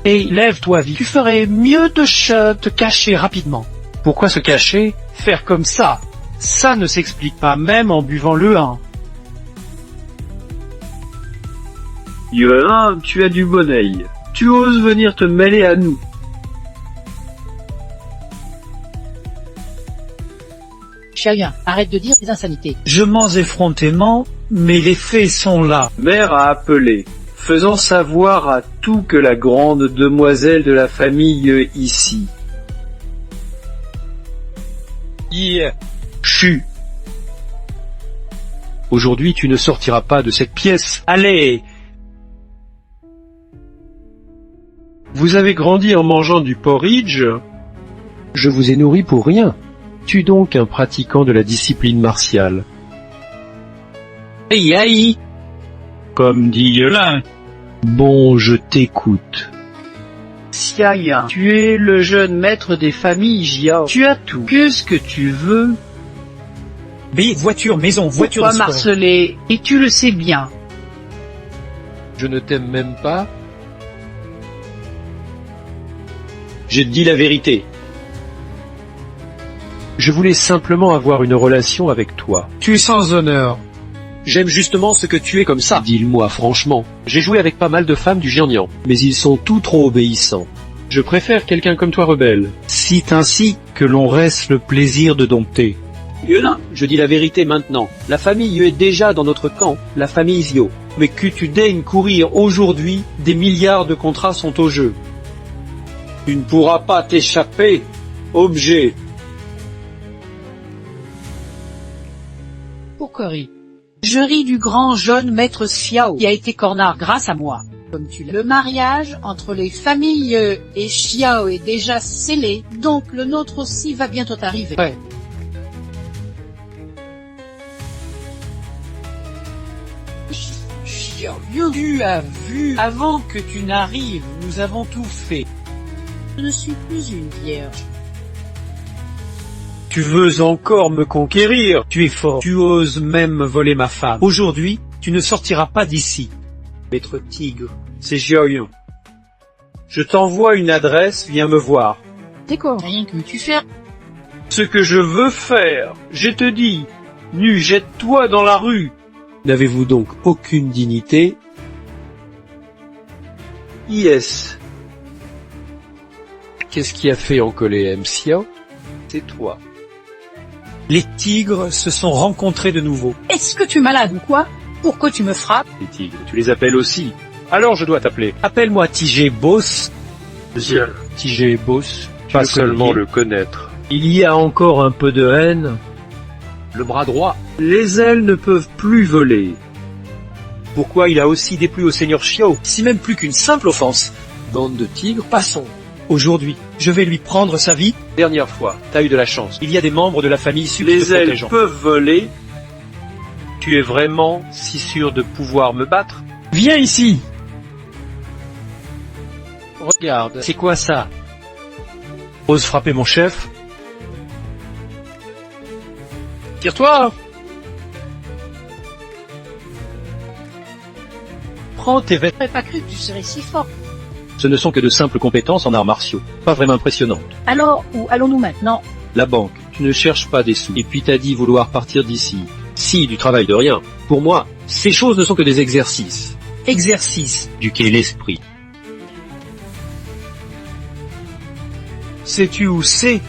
A: Et lève-toi vite. Tu ferais mieux de te cacher rapidement.
F: Pourquoi se cacher?
A: Faire comme ça, ça ne s'explique pas même en buvant le 1.
G: Yuan, tu as du bon œil. Tu oses venir te mêler à nous.
E: Xiaoyan, arrête de dire des insanités.
A: Je mens effrontément, mais les faits sont là.
G: Mère a appelé, faisant savoir à tout que la grande demoiselle de la famille ici.
A: Chu.
F: Aujourd'hui, tu ne sortiras pas de cette pièce.
A: Allez.
F: Vous avez grandi en mangeant du porridge? Je vous ai nourri pour rien. Tu es donc un pratiquant de la discipline martiale.
A: Aïe aïe. Comme dit Yelin.
F: Bon, je t'écoute.
C: Xiaoyan, tu es le jeune maître des familles Jiao. Tu as tout. Qu'est-ce que tu veux?
A: B, voiture, maison, voiture de
C: Pourquoi
A: sport.
C: marceler? Et tu le sais bien.
D: Je ne t'aime même pas.
G: J'ai dit la vérité.
F: Je voulais simplement avoir une relation avec toi.
A: Tu es sans honneur.
F: J'aime justement ce que tu es comme ça. Dis-le-moi franchement. J'ai joué avec pas mal de femmes du Jiangnan, mais ils sont tous trop obéissants. Je préfère quelqu'un comme toi rebelle.
A: C'est ainsi que l'on reste le plaisir de dompter.
G: Yelin, je dis la vérité maintenant. La famille est déjà dans notre camp, la famille Zio.
A: Mais que tu daignes courir aujourd'hui, des milliards de contrats sont au jeu.
G: Tu ne pourras pas t'échapper, objet.
E: Pourquoi ris? Je ris du grand jeune maître Xiao qui a été cornard grâce à moi. Comme tu l'as. Le mariage entre les familles et Xiao est déjà scellé, donc le nôtre aussi va bientôt arriver.
A: Ouais. Xiao, tu as vu, avant que tu n'arrives, nous avons tout fait.
E: Je ne suis plus une vierge.
A: Tu veux encore me conquérir? Tu es fort. Tu oses même voler ma femme. Aujourd'hui, tu ne sortiras pas d'ici.
G: Maître Tigre, c'est Jiaoyun. Je t'envoie une adresse, viens me voir.
E: T'es quoi? Rien que tu fais.
G: Ce que je veux faire, je te dis, nu, jette-toi dans la rue.
F: N'avez-vous donc aucune dignité?
G: Yes,
D: Qu'est-ce qui a fait encoller Xiao?
G: c'est toi.
A: Les tigres se sont rencontrés de nouveau.
E: Est-ce que tu es malade ou quoi? Pourquoi tu me frappes?
G: Les tigres, tu les appelles aussi. Alors je dois t'appeler.
A: Appelle-moi TJ Boss.
F: TJ Boss.
G: Pas
F: le
G: seulement
F: connais?
G: le connaître.
F: Il y a encore un peu de haine.
D: Le bras droit.
G: Les ailes ne peuvent plus voler.
A: Pourquoi il a aussi déplu au seigneur Xiao? Si même plus qu'une simple offense.
D: Bande de tigres, passons.
A: Aujourd'hui, je vais lui prendre sa vie.
D: Dernière fois, t'as eu de la chance.
A: Il y a des membres de la famille issus de
G: Les ailes
A: protégeants.
G: peuvent voler. Tu es vraiment si sûr de pouvoir me battre?
A: Viens ici.
D: Regarde,
A: C'est quoi ça?
G: Ose frapper mon chef?
A: Tire-toi. Prends tes vêtements.
E: J'aurais pas cru que tu serais si fort.
F: Ce ne sont que de simples compétences en arts martiaux, pas vraiment impressionnantes.
E: Alors, où allons-nous maintenant?
F: La banque, tu ne cherches pas des sous. Et puis t'as dit vouloir partir d'ici. Si, du travail de rien. Pour moi, ces choses ne sont que des exercices.
A: Exercice.
F: Éduquer l'esprit.
A: Sais-tu où c'est?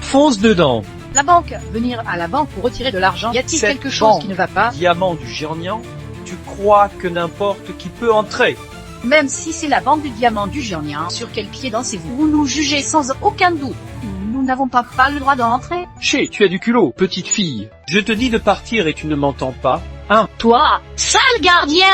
A: Fonce dedans.
E: La banque. Venir à la banque pour retirer de l'argent. Y a-t-il
A: Cette
E: quelque chose
A: banque.
E: qui ne va pas?
A: Diamant du Géornian, tu crois que n'importe qui peut entrer?
E: Même si c'est la banque du diamant du Géornian, sur quel pied dansez-vous? Vous nous jugez sans aucun doute. Nous n'avons pas le droit d'entrer.
D: Ché, tu as du culot, petite fille.
A: Je te dis de partir et tu ne m'entends pas.
E: Toi, sale gardien!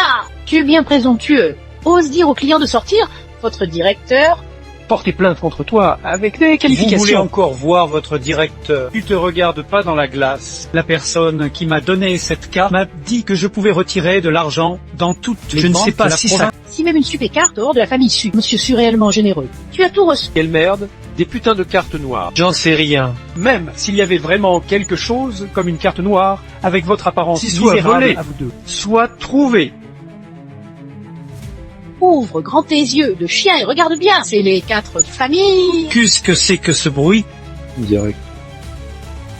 E: Tu es bien présomptueux. Ose dire aux clients de sortir. Votre directeur.
G: Porter plainte contre toi avec des
A: Vous
G: qualifications.
A: voulez encore voir votre directeur? Tu te regardes pas dans la glace. La personne qui m'a donné cette carte m'a dit que je pouvais retirer de l'argent dans toutes les
G: Je ne
A: banques
G: sais pas
A: de la
G: si
A: province.
E: Si même une super carte hors de la famille Su. Monsieur Su réellement généreux. Tu as tout reçu.
D: Quelle merde. Des putains de cartes noires.
A: J'en sais rien. Même s'il y avait vraiment quelque chose, comme une carte noire, avec votre apparence
G: Si soit
A: misérable
G: volé.
A: à vous deux, soit trouvé.
E: Ouvre grand tes yeux de chien et regarde bien. C'est les 4 familles.
A: Qu'est-ce que c'est que ce bruit?
D: Direct.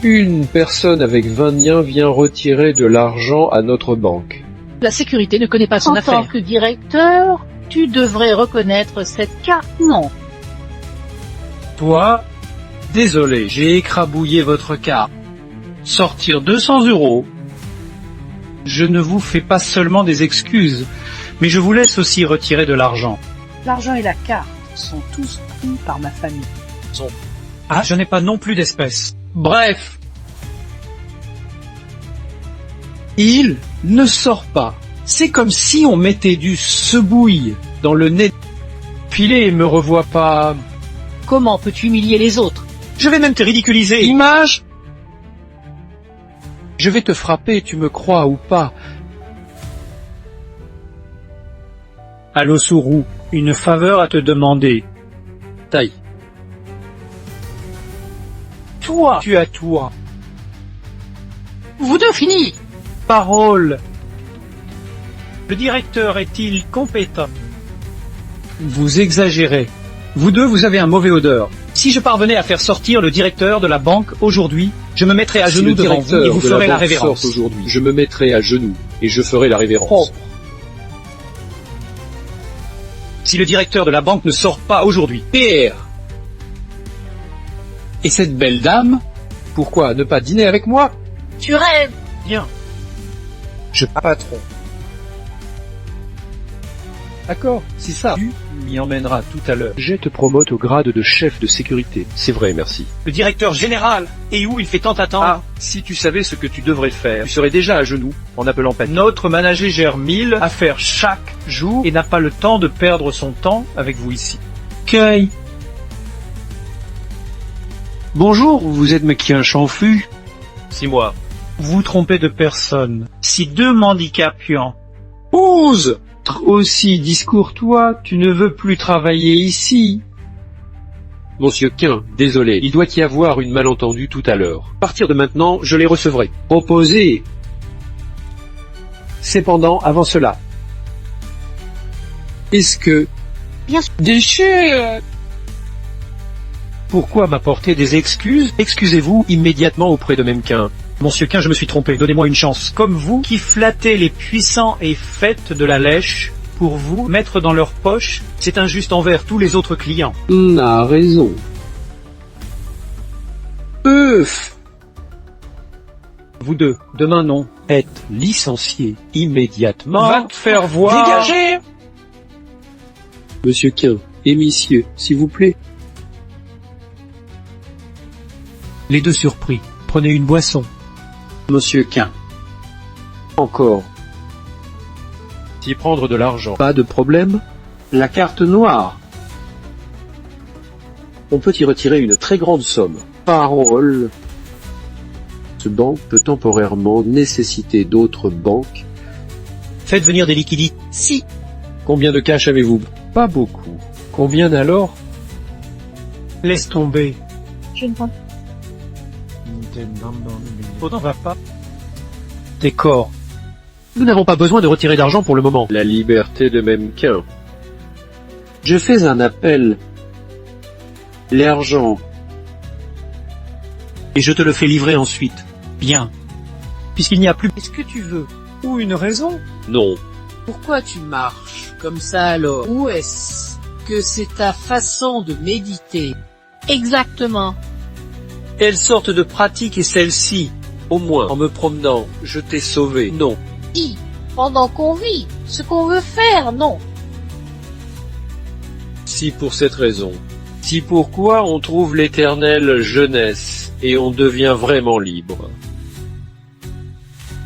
D: Une personne avec 20 liens vient retirer de l'argent à notre banque.
E: La sécurité ne connaît pas son
B: En
E: affaire.
B: tant
E: que directeur, tu devrais reconnaître cette carte. Non.
A: Toi, désolé, j'ai écrabouillé votre carte. Sortir 200 €. Je ne vous fais pas seulement des excuses, mais je vous laisse aussi retirer de l'argent.
E: L'argent et la carte sont tous pris par ma famille.
A: Ah, je n'ai pas non plus d'espèces. Bref. Il ne sort pas. C'est comme si on mettait du sebouille dans le nez. Filé, me revois pas.
E: Comment peux-tu humilier les autres?
A: Je vais même te ridiculiser.
D: Image. Je vais te frapper, tu me crois ou pas.
A: Allô Sourou, une faveur à te demander.
D: Taille.
A: Toi, tu as toi.
E: Vous deux finis.
A: Parole. Le directeur est-il compétent? Vous exagérez. Vous deux, vous avez un mauvais odeur. Si je parvenais à faire sortir le directeur de la banque aujourd'hui, je me mettrais à
D: Si
A: genoux
D: le
A: devant vous et
D: directeur
A: vous
D: de la
A: ferais la
D: banque
A: révérence.
D: sort aujourd'hui, je me mettrai à genoux et je ferai la révérence.
A: Si le directeur de la banque ne sort pas aujourd'hui.
D: Pierre.
A: Et cette belle dame?
D: Pourquoi ne pas dîner avec moi?
E: Tu rêves.
A: Bien. Je patron.
D: D'accord, c'est ça.
A: Tu m'y emmèneras tout à l'heure.
D: Je te promote au grade de chef de sécurité. C'est vrai, merci.
A: Le directeur général. Et où il fait tant attendre?
G: Ah, si tu savais ce que tu devrais faire, tu serais déjà à genoux en appelant Patty.
A: Notre manager gère 1000 affaires chaque jour et n'a pas le temps de perdre son temps avec vous ici. Cueille. Bonjour, vous êtes Mekien Chanfu.
G: 6 mois.
A: Vous trompez de personne. Si deux mendicapiants osent être aussi discourtois, tu ne veux plus travailler ici.
D: Monsieur Quin, désolé, il doit y avoir une malentendu tout à l'heure. À partir de maintenant, je les recevrai.
A: Proposé.
D: Cependant, avant cela,
A: Est-ce que...
E: Bien sûr.
A: Déchets. Pourquoi m'apporter des excuses? Excusez-vous immédiatement auprès de Memquin. Monsieur Quin, je me suis trompé, donnez-moi une chance. Comme vous, qui flattez les puissants et faites de la lèche, pour vous mettre dans leur poche, c'est injuste envers tous les autres clients.
C: A raison.
A: Vous deux, demain non, êtes licenciés immédiatement. Va te faire voir.
G: Dégagez!
C: Monsieur Quin, et messieurs, s'il vous plaît.
A: Les deux surpris, prenez une boisson.
C: Monsieur Quin.
D: encore. S'y prendre de l'argent.
C: Pas de problème. La carte noire.
D: on peut y retirer une très grande somme. Parole. Ce banque peut temporairement nécessiter d'autres banques.
F: Faites venir des liquidités.
B: Si.
D: Combien de cash avez-vous? Pas beaucoup. Combien alors?
F: Laisse tomber.
B: Je ne pense
F: Autant va pas. Tes corps.
D: Nous n'avons pas besoin de retirer d'argent pour le moment. La liberté de même qu'un. Je fais un appel. L'argent.
F: Et je te le fais livrer ensuite. Bien. Puisqu'il n'y a plus...
C: Qu'est-ce que tu veux?
F: Ou une raison?
D: Non.
C: Pourquoi tu marches comme ça alors? Ou est-ce que c'est ta façon de méditer?
E: Exactement.
F: Quelle sorte de pratique est celle-ci?
D: Au moins, en me promenant, je t'ai sauvé. Non.
B: pendant qu'on vit. Ce qu'on veut faire, non.
D: Si pour cette raison. Si pourquoi on trouve l'éternelle jeunesse et on devient vraiment libre.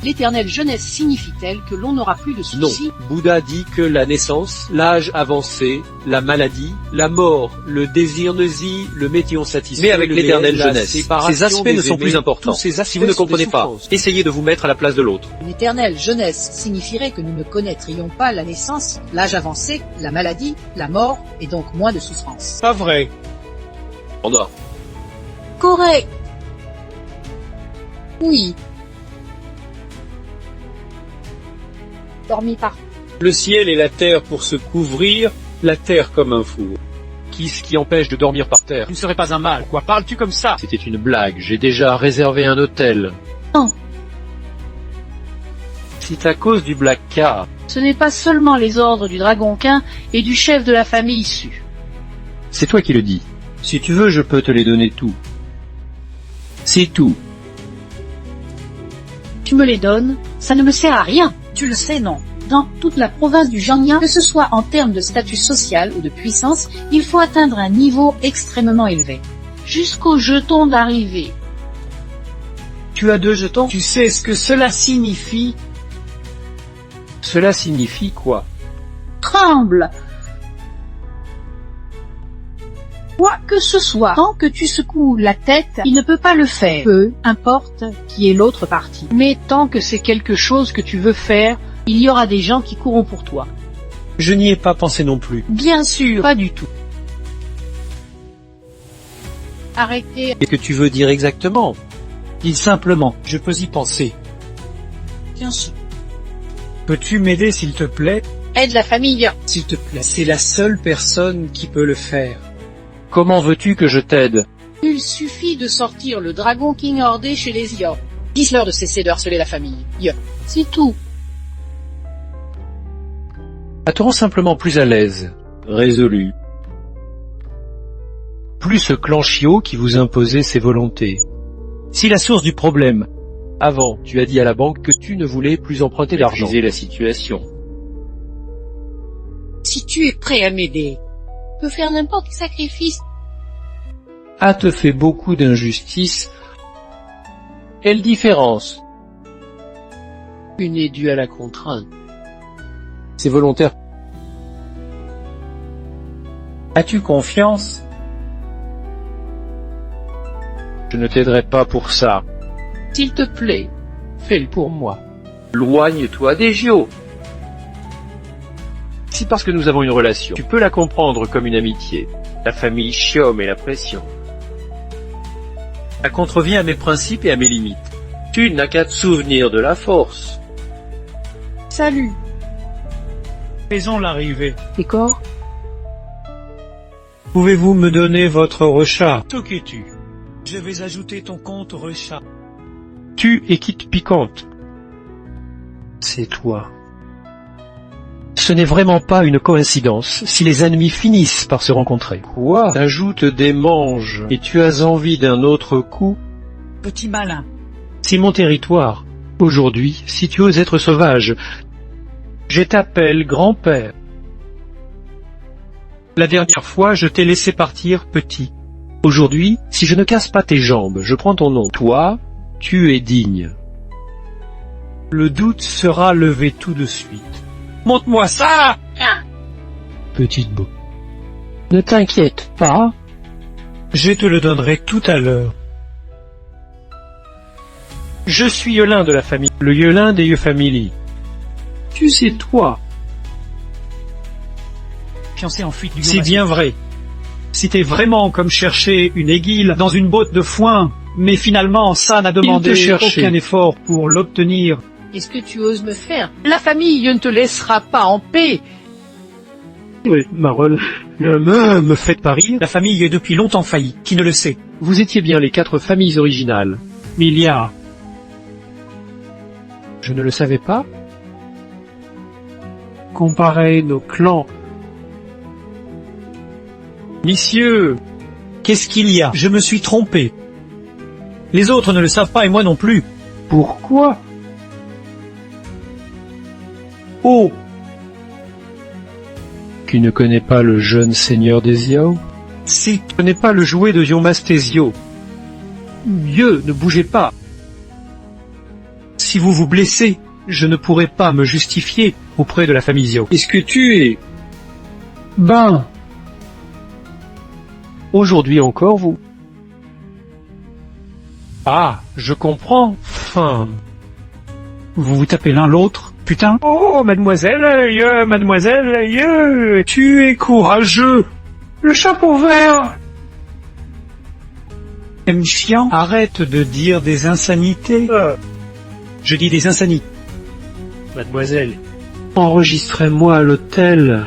E: L'éternelle jeunesse signifie-t-elle que l'on n'aura plus de
D: Non,
E: soucis?
D: Bouddha dit que la naissance, l'âge avancé, la maladie, la mort, le désir nausée, le métion satisfait,
F: Mais avec
D: le
F: l'éternelle
D: la
F: jeunesse,
D: séparation
F: ces aspects
D: des
F: ne sont
D: aimés,
F: plus importants.
D: tous ces aspects
F: Si vous ne
D: sont des
F: comprenez pas,
D: souffrances.
F: essayez de vous mettre à la place de l'autre.
E: L'éternelle jeunesse signifierait que nous ne connaîtrions pas la naissance, l'âge avancé, la maladie, la mort, et donc moins de souffrance.
F: Pas vrai.
D: On a.
B: Correct. Oui. Dormi par.
F: Le ciel et la terre pour se couvrir, la terre comme un four.
D: Qu'est-ce qui empêche de dormir par terre?
F: Tu ne serais pas un mal, quoi parles-tu comme ça?
D: C'était une blague, j'ai déjà réservé un hôtel.
B: Non.
D: C'est à cause du Black Car.
E: Ce n'est pas seulement les ordres du Dragonquin et du chef de la famille issue.
D: C'est toi qui le dis.
F: Si tu veux, je peux te les donner tout. C'est tout.
E: Tu me les donnes, ça ne me sert à rien. Tu le sais, non. Dans toute la province du Jiangnan, que ce soit en termes de statut social ou de puissance, il faut atteindre un niveau extrêmement élevé. Jusqu'au jeton d'arrivée.
F: Tu as 2 jetons?
C: Tu sais ce que cela signifie?
F: Cela signifie quoi?
E: Tremble! Quoi que ce soit, tant que tu secoues la tête, il ne peut pas le faire. Peu importe qui est l'autre partie. Mais tant que c'est quelque chose que tu veux faire, il y aura des gens qui courront pour toi.
F: Je n'y ai pas pensé non plus.
E: Bien sûr, pas du tout. Arrêtez.
F: Qu'est-ce que tu veux dire exactement? Dis simplement, je peux y penser.
B: Bien sûr.
F: Peux-tu m'aider s'il te plaît?
E: Aide la famille.
F: S'il te plaît, c'est la seule personne qui peut le faire.
D: Comment veux-tu que je t'aide?
E: Il suffit de sortir le Dragon King Hordé chez les Yor. Dis-leur de cesser de harceler la famille. C'est tout.
D: Te rend simplement plus à l'aise, résolu.
F: Plus ce clan Chiot qui vous imposait ses volontés. Si la source du problème,
D: Avant, tu as dit à la banque que tu ne voulais plus emprunter d'argent. La situation.
C: Si tu es prêt à m'aider,
B: Peut faire n'importe quel sacrifice.
F: a te fait beaucoup d'injustice.
D: Quelle différence? Une est due à la contrainte. C'est volontaire.
F: As-tu confiance?
D: Je ne t'aiderai pas pour ça.
C: s'il te plaît, fais-le pour moi.
D: Loigne-toi des Gio. Si parce que nous avons une relation, tu peux la comprendre comme une amitié. La famille Chiom et la pression.
F: Ça contrevient à mes principes et à mes limites.
D: Tu n'as qu'à te souvenir de la force.
B: Salut.
F: Faisons l'arrivée.
E: Tes corps?
F: Pouvez-vous me donner votre rechat? Toquez-tu. Je vais ajouter ton compte rechat.
D: Tu et quitte piquante.
F: C'est toi. Ce n'est vraiment pas une coïncidence si les ennemis finissent par se rencontrer.
D: Quoi? T'ajoutes des manges et tu as envie d'un autre coup?
C: Petit malin.
F: C'est mon territoire. Aujourd'hui, si tu oses être sauvage, je t'appelle grand-père. La dernière fois, je t'ai laissé partir petit. Aujourd'hui, si je ne casse pas tes jambes, je prends ton nom. Toi, tu es digne. Le doute sera levé tout de suite. Montre-moi ça!
C: Petite beau. Ne t'inquiète pas,
G: Je te le donnerai tout à l'heure. Je suis Yolin de la famille, le Yolin des Family.
C: Tu sais toi.
A: Fiancé en fuite du
G: C'est bien vrai. C'était vraiment comme chercher une aiguille dans une botte de foin, mais finalement ça n'a demandé
C: te cherchait.
G: aucun effort pour l'obtenir.
E: Qu'est-ce que tu oses me faire? La famille ne te laissera pas en paix.
G: Oui, Marole, me faites pas rire.
A: La famille est depuis longtemps faillie, qui ne le sait?
D: Vous étiez bien les 4 familles originales.
G: Milliards.
D: Je ne le savais pas.
G: Comparer nos clans.
A: Messieurs, qu'est-ce qu'il y a? Je me suis trompé. Les autres ne le savent pas et moi non plus.
G: Pourquoi?
A: Oh,
D: Qui ne connaît pas le jeune seigneur des Yao?
G: Si tu n'es pas le jouet de Yomastézio. Mieux, ne bougez pas. Si vous vous blessez, je ne pourrai pas me justifier auprès de la famille Zio.
D: Est-ce que tu es...
G: Ben,
D: Aujourd'hui encore, vous?
G: ah, je comprends. Enfin, vous vous tapez l'un l'autre, putain. Oh, mademoiselle, tu es courageux. Le chapeau vert. Chiant, arrête de dire des insanités.
A: je dis des insanités.
G: Mademoiselle, enregistrez-moi à l'hôtel.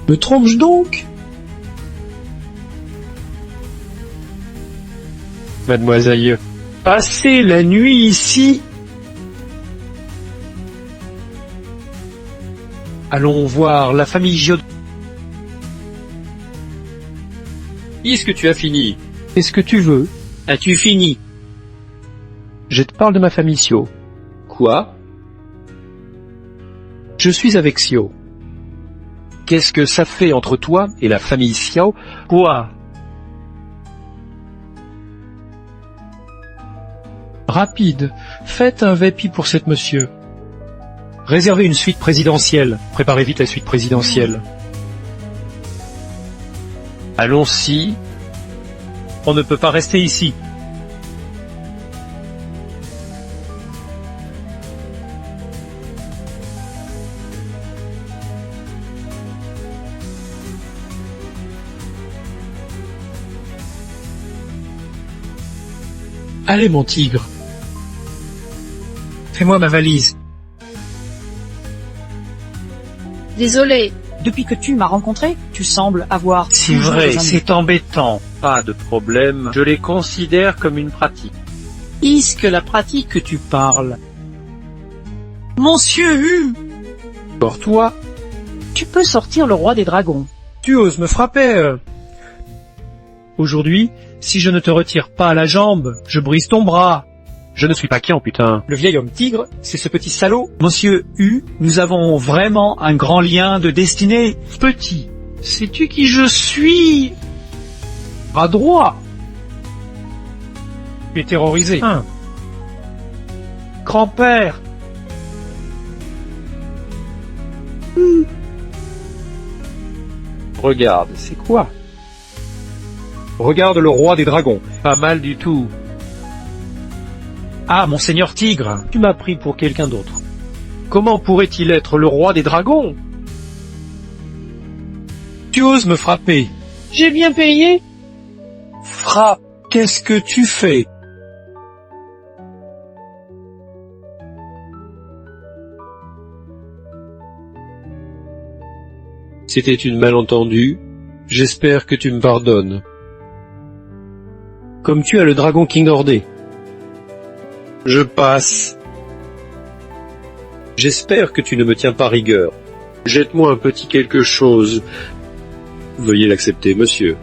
A: Me trompe-je donc?
D: Mademoiselle,
G: Passer la nuit ici.
A: Allons voir la famille Gio.
D: est-ce que tu as fini?
G: Est-ce que tu veux?
A: As-tu fini?
G: Je te parle de ma famille Sio.
D: Quoi?
G: Je suis avec Sio.
D: Qu'est-ce que ça fait entre toi et la famille Xiao?
G: Quoi? Rapide, faites un vépi pour cette monsieur.
A: Réservez une suite présidentielle. Préparez vite la suite présidentielle.
D: Allons-y.
A: On ne peut pas rester ici.
G: Allez mon tigre.
A: Fais-moi ma valise.
E: Désolé.
B: Depuis que tu m'as rencontré, tu sembles avoir...
G: C'est
B: toujours
G: vrai,
B: des amis.
G: c'est embêtant.
F: Pas de problème, je les considère comme une pratique.
B: Est-ce que la pratique que tu parles? Monsieur,
D: Pour toi,
B: tu peux sortir le roi des dragons.
A: Tu oses me frapper. Aujourd'hui, si je ne te retire pas la jambe, je brise ton bras.
D: je ne suis pas Kian, putain.
A: Le vieil homme tigre, c'est ce petit salaud. Monsieur U, nous avons vraiment un grand lien de destinée.
G: Petit, sais-tu qui je suis? Bras droit.
A: Tu es terrorisé.
G: Hein. Grand-père.
D: Regarde, c'est quoi?
A: Regarde le roi des dragons.
D: Pas mal du tout.
A: Ah, monseigneur tigre.
G: Tu m'as pris pour quelqu'un d'autre.
D: Comment pourrait-il être le roi des dragons?
A: Tu oses me frapper.
B: J'ai bien payé.
A: Frappe. Qu'est-ce que tu fais?
D: C'était une malentendue. J'espère que tu me pardonnes.
A: Comme tu as le dragon King Ordé.
D: Je passe. J'espère que tu ne me tiens pas rigueur. Jette-moi un petit quelque chose. Veuillez l'accepter, monsieur.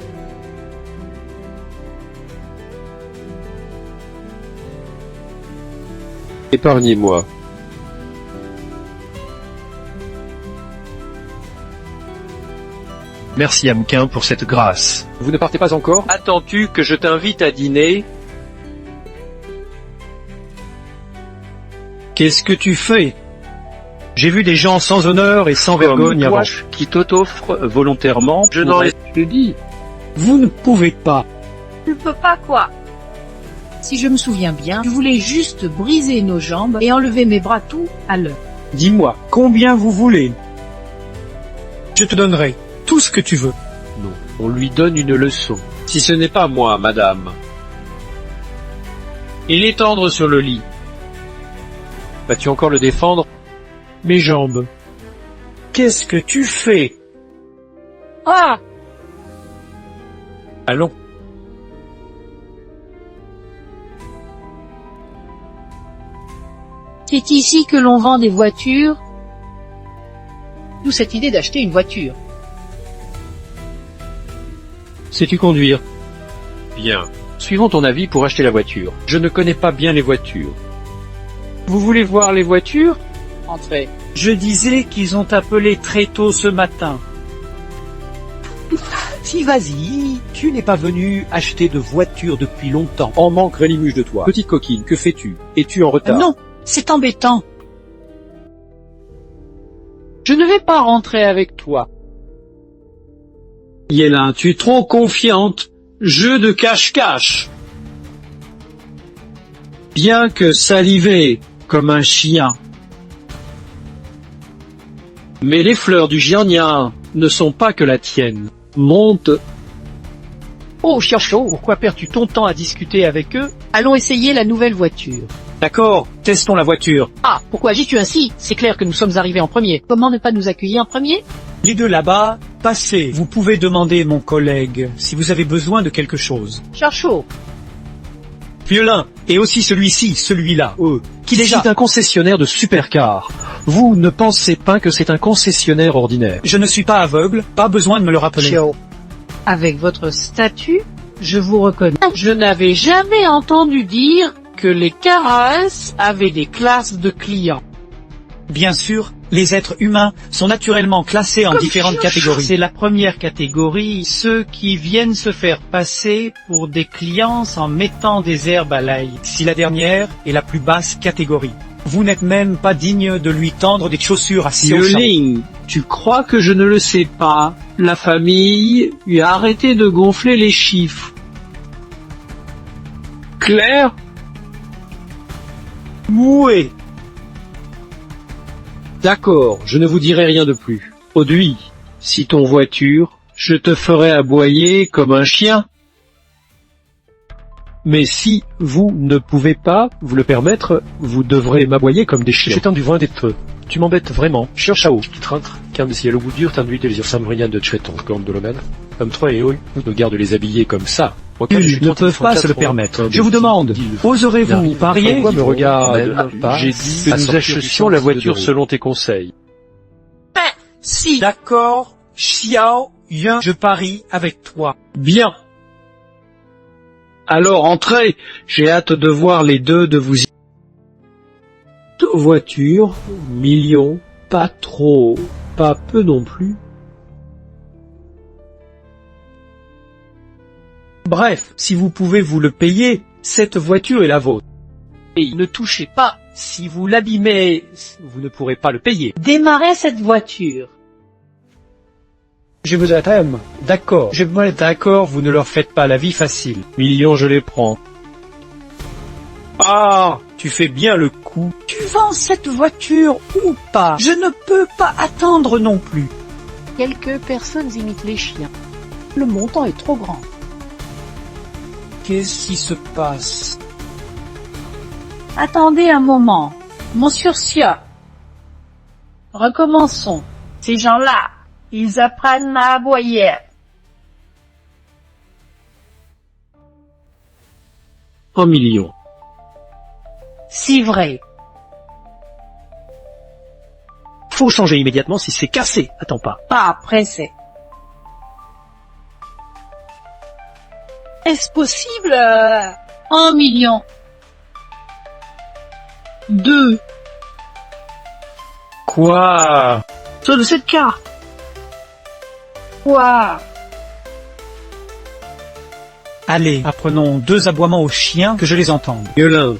D: Épargnez-moi.
G: Merci Amquin pour cette grâce.
D: Vous ne partez pas encore?
F: Attends-tu que je t'invite à dîner?
A: Qu'est-ce que tu fais? J'ai vu des gens sans honneur et sans vergogne
F: Comme
A: avant.
F: toi qui t'auto-offre volontairement, je n'en ai
D: Je dis.
A: Vous ne pouvez pas.
E: Je peux pas quoi. Si je me souviens bien, je voulais juste briser nos jambes et enlever mes bras tout à l'heure.
A: Dis-moi, combien vous voulez? Je te donnerai tout ce que tu veux.
D: Non, on lui donne une leçon. Si ce n'est pas moi, madame.
F: Et l'étendre sur le lit.
D: Vas-tu encore le défendre?
A: Mes jambes. Qu'est-ce que tu fais?
E: Ah!
F: Allons.
E: C'est ici que l'on vend des voitures. D'où cette idée d'acheter une voiture.
F: Sais-tu conduire?
D: Bien. Suivons ton avis pour acheter la voiture.
F: Je ne connais pas bien les voitures.
A: Vous voulez voir les voitures?
E: Entrez.
A: Je disais qu'ils ont appelé très tôt ce matin. Si vas-y, tu n'es pas venu acheter de voiture depuis longtemps.
F: En manque rélimuche de toi. Petite coquine, que fais-tu? Es-tu en retard?
E: Non, c'est embêtant.
C: Je ne vais pas rentrer avec toi.
A: Yélin, tu es trop confiante. Jeu de cache-cache. Bien que salivé comme un chien. Mais les fleurs du Giania ne sont pas que la tienne. Monte.
C: Oh, Cherchaud, pourquoi perds-tu ton temps à discuter avec eux?
E: Allons essayer la nouvelle voiture.
A: D'accord, testons la voiture.
E: Ah, pourquoi agis-tu ainsi? C'est clair que nous sommes arrivés en premier. Comment ne pas nous accueillir en premier?
A: Les deux là-bas, passez. Vous pouvez demander mon collègue si vous avez besoin de quelque chose.
E: Cherchaud.
A: Violin, et aussi celui-ci, celui-là, qui déjà...
F: C'est un concessionnaire de supercars. Vous ne pensez pas que c'est un concessionnaire ordinaire?
A: Je ne suis pas aveugle, pas besoin de me le rappeler.
E: Avec votre statut, je vous reconnais. Je n'avais jamais entendu dire que les Caras avaient des classes de clients.
A: Bien sûr, les êtres humains sont naturellement classés en
E: Comme
A: différentes
E: Cherchaud.
A: catégories.
C: C'est la première catégorie, ceux qui viennent se faire passer pour des clients en mettant des herbes à l'ail.
A: Si la dernière est la plus basse catégorie. Vous n'êtes même pas digne de lui tendre des chaussures assez au champ.
C: Yeuling, tu crois que je ne le sais pas? La famille lui a arrêté de gonfler les chiffres. Claire?
A: Mouais.
F: D'accord, je ne vous dirai rien de plus. Audouy, si ton voiture, je te ferai aboyer comme un chien. Mais si vous ne pouvez pas vous le permettre, vous devrez m'aboyer comme des chiens. J'ai du vin des feux. Tu m'embêtes vraiment. Cherchao. Kan si au bout dur, t'as nuit les sambrian de Cheton, comme de l'Omen. Comme toi et eux, nous garde les habiller comme ça.
A: Ils ne peuvent pas se le permettre. Je vous demande, oserez-vous parier?
F: Pourquoi me regarde pas? J'ai dit que nous achetions la voiture selon tes conseils.
E: Si.
A: D'accord, Xiao Yuan, je parie avec toi. Bien. Alors entrez, j'ai hâte de voir les deux de vous.
C: Voiture, million, pas trop, pas peu non plus.
A: Bref, si vous pouvez vous le payer, cette voiture est la vôtre.
C: Et ne touchez pas, si vous l'abîmez, vous ne pourrez pas le payer.
E: Démarrez cette voiture.
A: Je vous aime. D'accord. Je me mets d'accord, vous ne leur faites pas la vie facile.
F: Millions, je les prends.
A: Ah, tu fais bien le coup. Tu vends cette voiture ou pas? Je ne peux pas attendre non plus.
E: Quelques personnes imitent les chiens. Le montant est trop grand.
A: Qu'est-ce qui se passe?
E: Attendez un moment. Monsieur Sia. Recommençons. Ces gens-là, ils apprennent à aboyer.
F: Un million.
E: C'est vrai.
F: Faut changer immédiatement si c'est cassé. Attends pas.
E: Pas pressé. Est-ce possible? 1 million. 2.
A: Quoi?
E: Sur de cette carte. Quoi?
A: Allez, apprenons 2 aboiements aux chiens que je les entende.
F: Gueulin.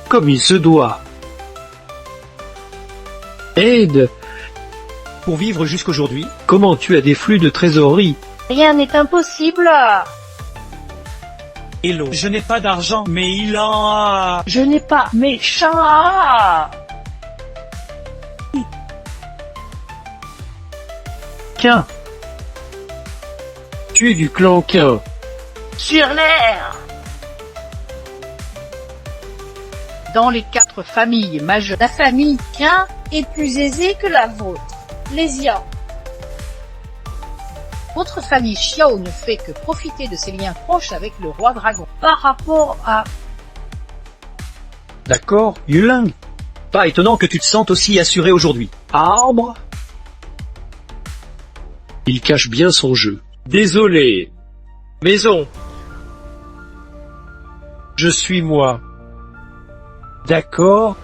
F: Comme il se doit.
C: Aide,
A: Pour vivre jusqu'aujourd'hui,
F: Comment tu as des flux de trésorerie?
B: Rien n'est impossible.
A: Hello. Je n'ai pas d'argent, mais il en a.
B: Je n'ai pas méchant.
G: Qu'un. Tu es du clan Qu'un.
B: Sur l'air.
E: Dans les 4 familles majeures,
B: La famille Qu'un est plus aisée que la vôtre. Les Yao.
E: votre famille Xiao ne fait que profiter de ses liens proches avec le roi dragon.
B: Par rapport à
A: D'accord, Yuling. Pas étonnant que tu te sentes aussi assuré aujourd'hui. Arbre.
D: Il cache bien son jeu.
F: Désolé. Maison. Je suis moi.
A: D'accord.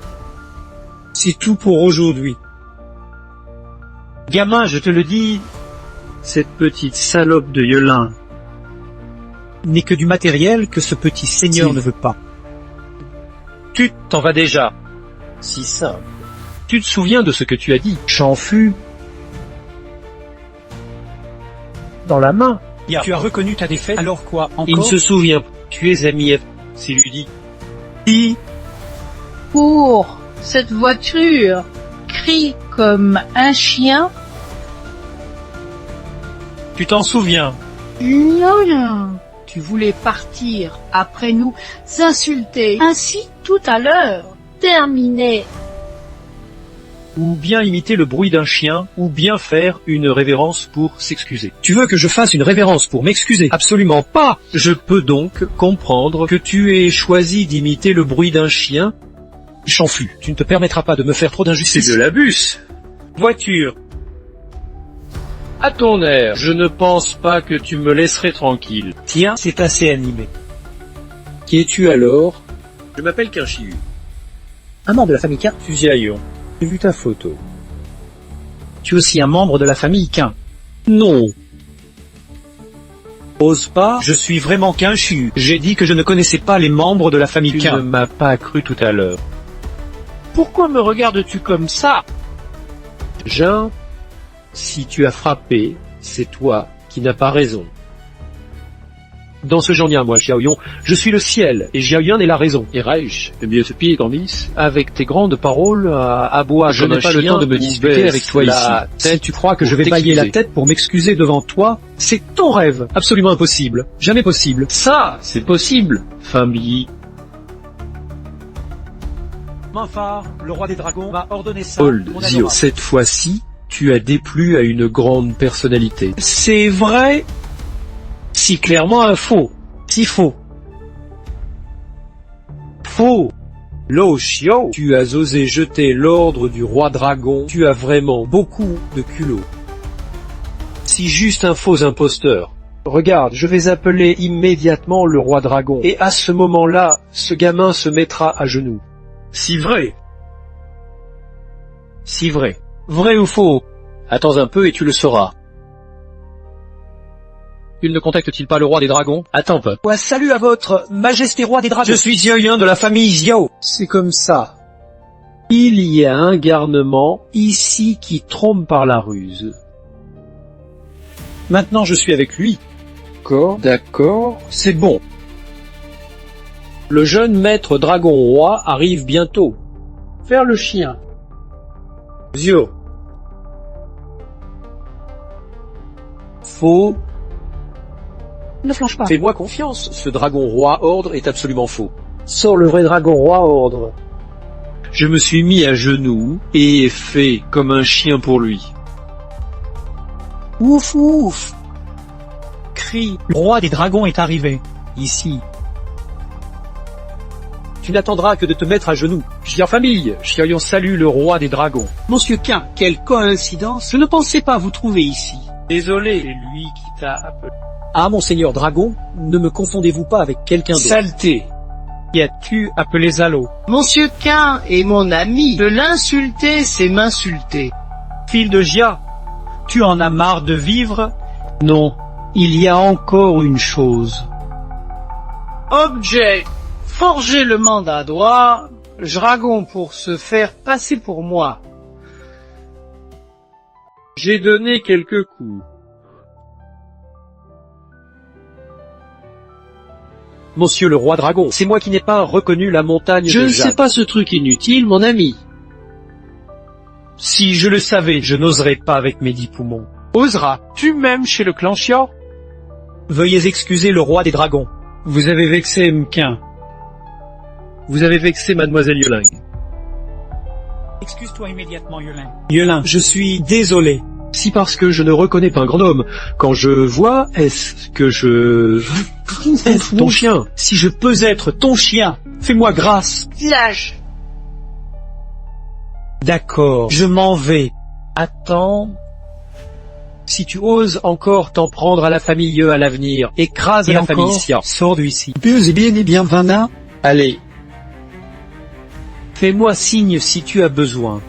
A: C'est tout pour aujourd'hui. Gamin, je te le dis, cette petite salope de Yelin n'est que du matériel que ce petit seigneur ne veut pas.
F: Tu t'en vas déjà.
D: Si simple. Tu te souviens de ce que tu as dit?
A: J'en fus dans la main. Tu as reconnu ta défaite, alors quoi encore?
F: Il ne se souvient. Tu es ami F. C'est lui dit.
A: Si,
E: Pour cette voiture, crie comme un chien.
F: Tu t'en souviens.
E: Tu voulais partir après nous insulter ainsi tout à l'heure.
B: terminer.
A: ou bien imiter le bruit d'un chien, ou bien faire une révérence pour s'excuser. Tu veux que je fasse une révérence pour m'excuser? Absolument pas!
F: Je peux donc comprendre que tu aies choisi d'imiter le bruit d'un chien.
A: J'en fus. Tu ne te permettras pas de me faire trop
F: C'est
A: d'injustice.
F: de l'abus. Voiture.
D: À ton air, je ne pense pas que tu me laisserais tranquille.
A: Tiens, c'est assez animé.
D: Qui es-tu alors?
F: Je m'appelle Quinchiu.
A: Un membre de la famille Quin.
F: Fusiaillon.
D: J'ai vu ta photo.
A: Tu es aussi un membre de la famille Quin.
D: Non.
A: Ose pas, je suis vraiment Quinchu. J'ai dit que je ne connaissais pas les membres de la famille
D: Tu ne
A: Quin.
D: m'as pas cru tout à l'heure.
C: Pourquoi me regardes-tu comme ça?
D: Jean, si tu as frappé, c'est toi qui n'as pas raison. Dans ce genre, moi, Xiaoyong, je suis le ciel, et Xiaoyun est la raison. Et Reich, eh bien, ce pied Gandis, avec tes grandes paroles, à boire, je n'ai pas le temps de me disputer avec toi ici.
A: Si tu crois que je vais bailler la tête pour m'excuser devant toi, c'est ton rêve. Absolument impossible. Jamais possible.
D: Ça, c'est possible, Fambi.
A: Mafar, le roi des dragons, m'a ordonné ça.
D: Old
A: mon
D: Zio,
A: adorable.
D: cette fois-ci, tu as déplu à une grande personnalité.
A: C'est vrai? Si clairement un faux. Si faux. Faux. Lo Xiao,
D: Tu as osé jeter l'ordre du roi dragon, tu as vraiment beaucoup de culot. Si juste un faux imposteur. Regarde, je vais appeler immédiatement le roi dragon, et à ce moment-là, ce gamin se mettra à genoux.
F: Si vrai.
A: si vrai. Vrai ou faux?
D: Attends un peu et tu le sauras.
A: Il ne contacte-t-il pas le roi des dragons?
D: Attends pas.
A: Ouais, salut à votre majesté roi des dragons. Je suis Xiaoyun de la famille Xiao.
D: C'est comme ça. Il y a un garnement ici qui trompe par la ruse.
A: Maintenant je suis avec lui.
D: D'accord, c'est bon. Le jeune maître dragon roi arrive bientôt.
C: Faire le chien.
F: Zio.
D: Faux.
B: Ne flanche pas.
D: Fais-moi confiance, ce dragon roi ordre est absolument faux. Sors le vrai dragon roi ordre.
F: Je me suis mis à genoux et ai fait comme un chien pour lui.
B: Ouf ouf.
A: Crie. Le roi des dragons est arrivé. Ici.
D: Tu n'attendras que de te mettre à genoux. Chère famille, Xiaoyong salue le roi des dragons.
C: Monsieur Quin, quelle coïncidence. Je ne pensais pas vous trouver ici.
F: Désolé, c'est lui qui t'a appelé.
A: Ah, monseigneur dragon, ne me confondez-vous pas avec quelqu'un d'autre.
F: Saleté.
A: Qui as-tu appelé Zalo?
C: Monsieur Quin est mon ami. De l'insulter, c'est m'insulter.
A: Fille de Jia, tu en as marre de vivre? Non, il y a encore une chose.
C: Objet. Forger le mandat droit. Dragon pour se faire passer pour moi.
F: J'ai donné quelques coups. Monsieur le roi dragon, c'est moi qui n'ai pas reconnu la montagne
C: Je
F: de
C: ne
F: Jade.
C: sais pas ce truc inutile, mon ami.
A: Si je le savais, je n'oserais pas avec mes 10 poumons.
G: Oseras-tu même chez le clan Chia?
A: Veuillez excuser le roi des dragons.
G: Vous avez vexé Mquin. Vous avez vexé mademoiselle Yoling.
A: Excuse-toi immédiatement, Yelin. Yelin, je suis désolé.
F: Si parce que je ne reconnais pas un grand homme, quand je vois, est-ce que je... être ton chien?
A: Si je peux être ton chien, fais-moi grâce.
B: Village.
A: D'accord, je m'en vais.
F: Attends. Si tu oses encore t'en prendre à la famille à l'avenir, écrase
A: Et
F: la
A: encore,
F: famille Sia.
A: sors d'ici.
C: bien, Vanna.
F: Allez,
A: Fais-moi signe si tu as besoin.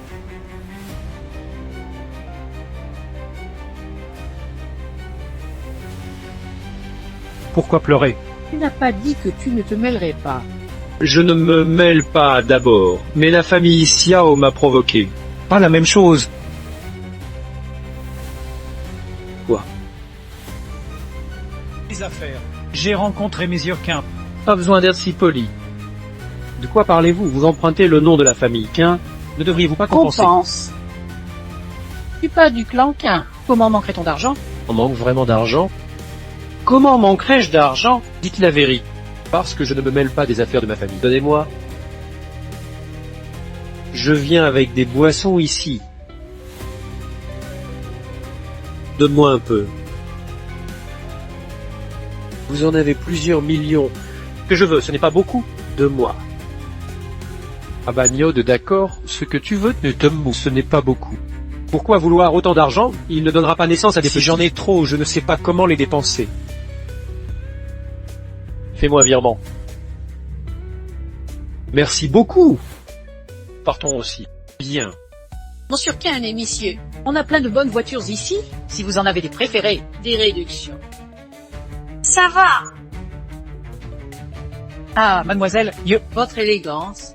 A: Pourquoi pleurer?
E: Tu n'as pas dit que tu ne te mêlerais pas.
F: je ne me mêle pas d'abord, mais la famille Xiao m'a provoqué.
A: Pas la même chose.
F: Quoi?
A: Les affaires. J'ai rencontré mes Yurkins.
F: Pas besoin d'être si poli. De quoi parlez-vous? Vous empruntez le nom de la famille Quin. Ne devriez-vous pas compenser?
E: Compense. Tu suis pas du clan Quin. Comment manquerait-on d'argent?
F: On manque vraiment d'argent? Comment manquerais-je d'argent? Dites la vérité. Parce que je ne me mêle pas des affaires de ma famille. Donnez-moi. Je viens avec des boissons ici. Donne-moi un peu. Vous en avez plusieurs millions. Ce que je veux, ce n'est pas beaucoup. De moi. Ah bah Niode, d'accord, ce que tu veux ne te mou, ce n'est pas beaucoup. Pourquoi vouloir autant d'argent? Il ne donnera pas naissance à des petits.
A: Si j'en ai trop, je ne sais pas comment les dépenser.
F: Fais-moi virement. Merci beaucoup. Partons aussi. Bien.
E: Monsieur Quin et messieurs, on a plein de bonnes voitures ici. Si vous en avez des préférées, des réductions.
B: Ça va.
E: Ah, mademoiselle, votre élégance.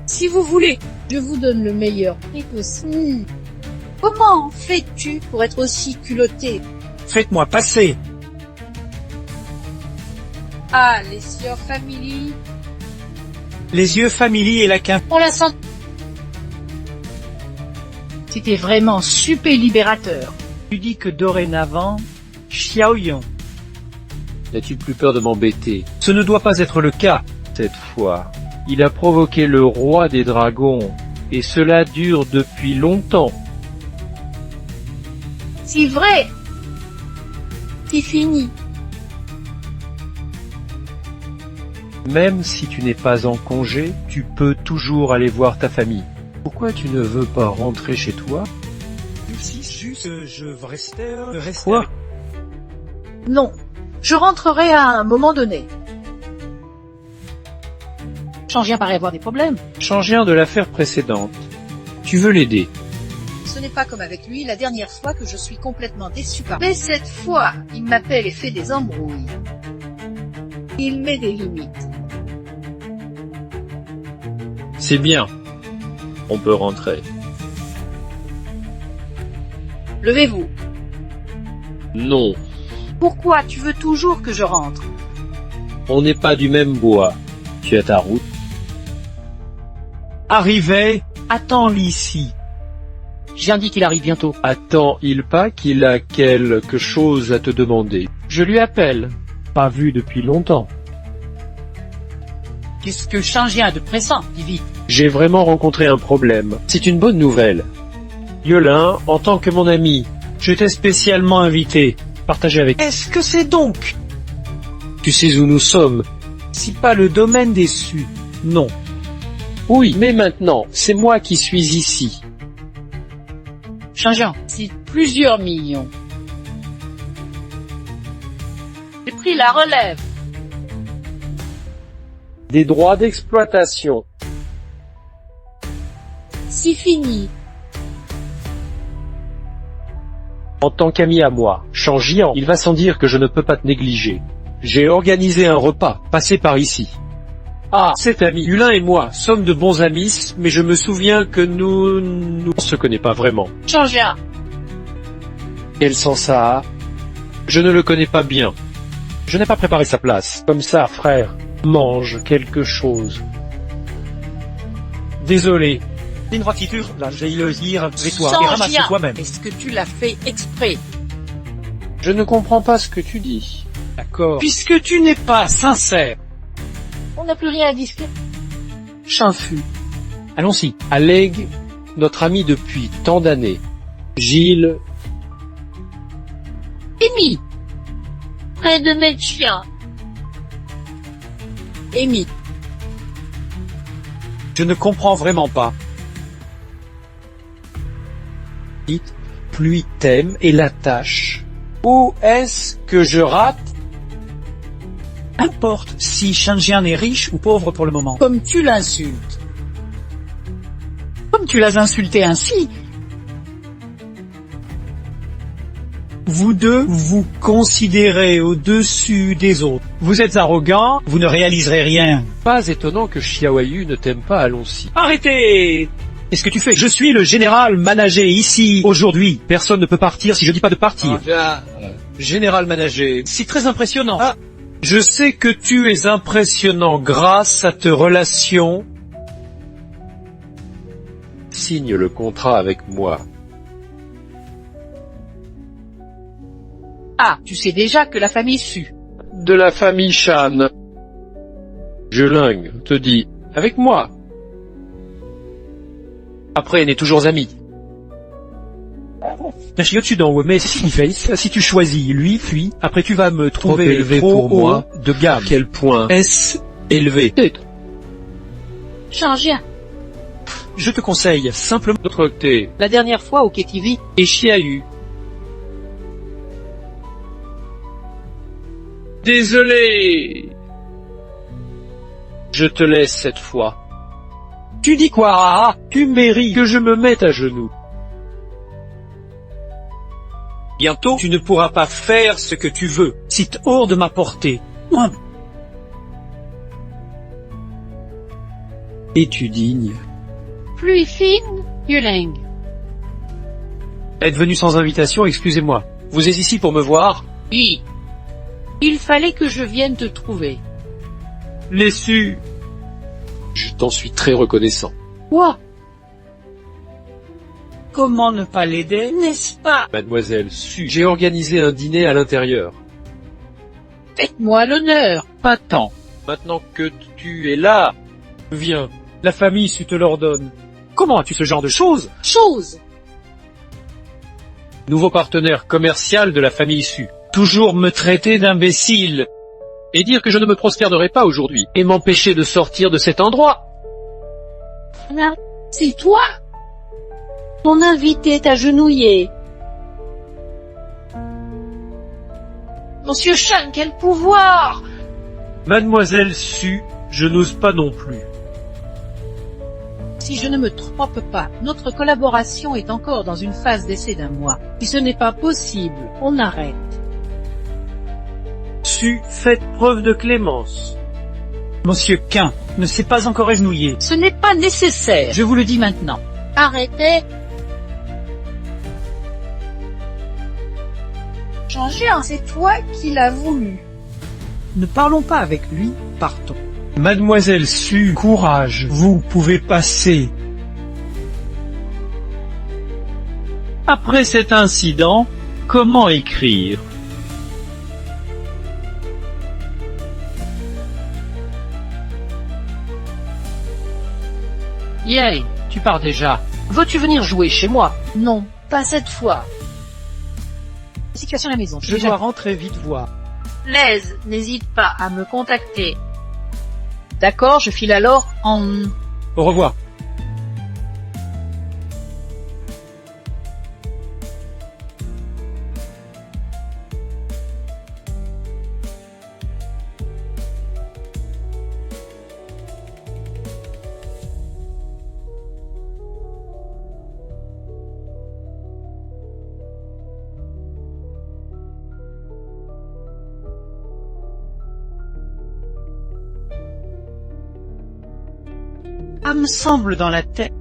B: Si vous voulez, je vous donne le meilleur prix possible. Comment fais-tu pour être aussi culotté?
A: Faites-moi passer.
B: Ah, les Sieur Family.
A: Les yeux family et la quinte.
B: On la sent.
E: C'était vraiment super libérateur.
A: Tu dis que dorénavant, Xiaoyong.
F: N'as-tu plus peur de m'embêter?
A: Ce ne doit pas être le cas.
G: Cette fois, il a provoqué le roi des dragons, et cela dure depuis longtemps.
B: C'est vrai. C'est fini.
G: Même si tu n'es pas en congé, tu peux toujours aller voir ta famille. Pourquoi tu ne veux pas rentrer chez toi?
A: Si juste je restais.
G: Quoi?
E: Non, je rentrerai à un moment donné. Changien paraît avoir des problèmes.
G: Changien de l'affaire précédente. Tu veux l'aider.
E: Ce n'est pas comme avec lui la dernière fois que je suis complètement déçu par lui. Mais cette fois, il m'appelle et fait des embrouilles. Il met des limites.
G: C'est bien. On peut rentrer.
E: Levez-vous.
G: Non,
E: Pourquoi tu veux toujours que je rentre?
G: on n'est pas du même bois. Tu as ta route.
A: Arrivé, attends-le ici.
E: Je viens dit qu'il arrive bientôt.
F: Attends-il pas qu'il a quelque chose à te demander?
G: Je lui appelle. Pas vu depuis longtemps.
E: Qu'est-ce que Changien a de pressant? Dis vite.
F: J'ai vraiment rencontré un problème. C'est une bonne nouvelle. Yolin, en tant que mon ami,
A: Je t'ai spécialement invité. Partager avec. Est-ce que c'est donc?
F: tu sais où nous sommes.
A: Si pas le domaine des Sus. Non.
F: Oui, mais maintenant, c'est moi qui suis ici.
E: Changien, c'est plusieurs millions. J'ai pris la relève.
F: Des droits d'exploitation.
B: C'est fini.
F: En tant qu'ami à moi, Changian, il va sans dire que je ne peux pas te négliger. J'ai organisé un repas, passé par ici. Ah, cet ami, Hulin et moi, sommes de bons amis, mais je me souviens que nous on se connaît pas vraiment.
E: Changien.
F: Quel sens ça a? Je ne le connais pas bien. Je n'ai pas préparé sa place. Comme ça, frère, mange quelque chose. Désolé.
A: Une voiture, là, j'ai le dire, vais-toi et
B: Change
A: ramasse
B: rien.
A: toi-même.
B: Est-ce que tu l'as fait exprès?
D: Je ne comprends pas ce que tu dis.
A: D'accord. Puisque tu n'es pas sincère.
B: On n'a plus rien à discuter.
D: Chinfu
A: Allons-y.
D: allègue notre ami depuis tant d'années. Gilles,
B: Amy. Près de mes chiens. Amy.
A: Je ne comprends vraiment pas.
D: Dites, pluie t'aime et l'attache. Où est-ce que je rate?
A: Importe si Shanjian est riche ou pauvre pour le moment.
B: Comme tu l'insultes.
A: Comme tu l'as insulté ainsi. Vous deux vous considérez au-dessus des autres. Vous êtes arrogant, vous ne réaliserez rien.
D: Pas étonnant que Xiaoyu ne t'aime pas, allons-y.
A: Arrêtez! Qu'est-ce que tu fais? Je suis le général manager ici, aujourd'hui. Personne ne peut partir si je dis pas de partir.
D: Général manager.
A: C'est très impressionnant. Ah, je sais que tu es impressionnant grâce à tes relations.
D: Signe le contrat avec moi.
E: Ah, tu sais déjà que la famille Su.
D: De la famille Shan. Je lingue, te dis, avec moi.
A: Après, on est toujours amis. Mais si tu choisis lui, puis après tu vas me trouver
D: Trop élevé
A: trop
D: pour moi.
A: haut de gamme.
D: À quel point
A: Est-ce élevé?
B: Change rien.
A: Je te conseille simplement
D: d'autre côté,
E: La dernière fois au KTV,
A: et Chiahu.
D: désolé. Je te laisse cette fois.
A: Tu dis quoi? Ah, tu mérites.
D: Que je me mette à genoux.
A: Bientôt, tu ne pourras pas faire ce que tu veux. C'est hors de ma portée. Es-tu digne?
E: pluie fine, Yuling.
A: Êtes venu sans invitation, excusez-moi. Vous êtes ici pour me voir?
E: Oui. Il fallait que je vienne te trouver.
A: Les Su.
D: Je t'en suis très reconnaissant.
E: Quoi?
A: Comment ne pas l'aider, n'est-ce pas?
D: Mademoiselle Su, j'ai organisé un dîner à l'intérieur.
E: Faites-moi l'honneur.
A: Pas tant.
D: Maintenant que tu es là,
A: Viens, la famille Su te l'ordonne. Comment as-tu ce genre de choses?
B: Chose.
A: Nouveau partenaire commercial de la famille Su. Toujours me traiter d'imbécile.
D: et dire que je ne me prosternerai pas aujourd'hui, et m'empêcher de sortir de cet endroit.
B: Là, c'est toi? Ton invité est agenouillé. Monsieur Shan, quel pouvoir!
A: Mademoiselle Su, je n'ose pas non plus.
E: Si je ne me trompe pas, notre collaboration est encore dans une phase d'essai d'un mois. Si ce n'est pas possible, on arrête.
A: Su, faites preuve de clémence. Monsieur Quin ne s'est pas encore agenouillé.
E: Ce n'est pas nécessaire. Je vous le dis maintenant.
B: Arrêtez. Changer, c'est toi qui l'as voulu.
C: Ne parlons pas avec lui, partons.
A: Mademoiselle Su, courage, vous pouvez passer. Après cet incident, comment écrire?
E: Yay, tu pars déjà. Veux-tu venir jouer chez moi?
B: Non, pas cette fois.
E: Situation à la maison.
C: Je dois rentrer vite voir.
B: Blaise, n'hésite pas à me contacter.
E: D'accord, je file alors en...
A: Au revoir. Âme semble dans la tête.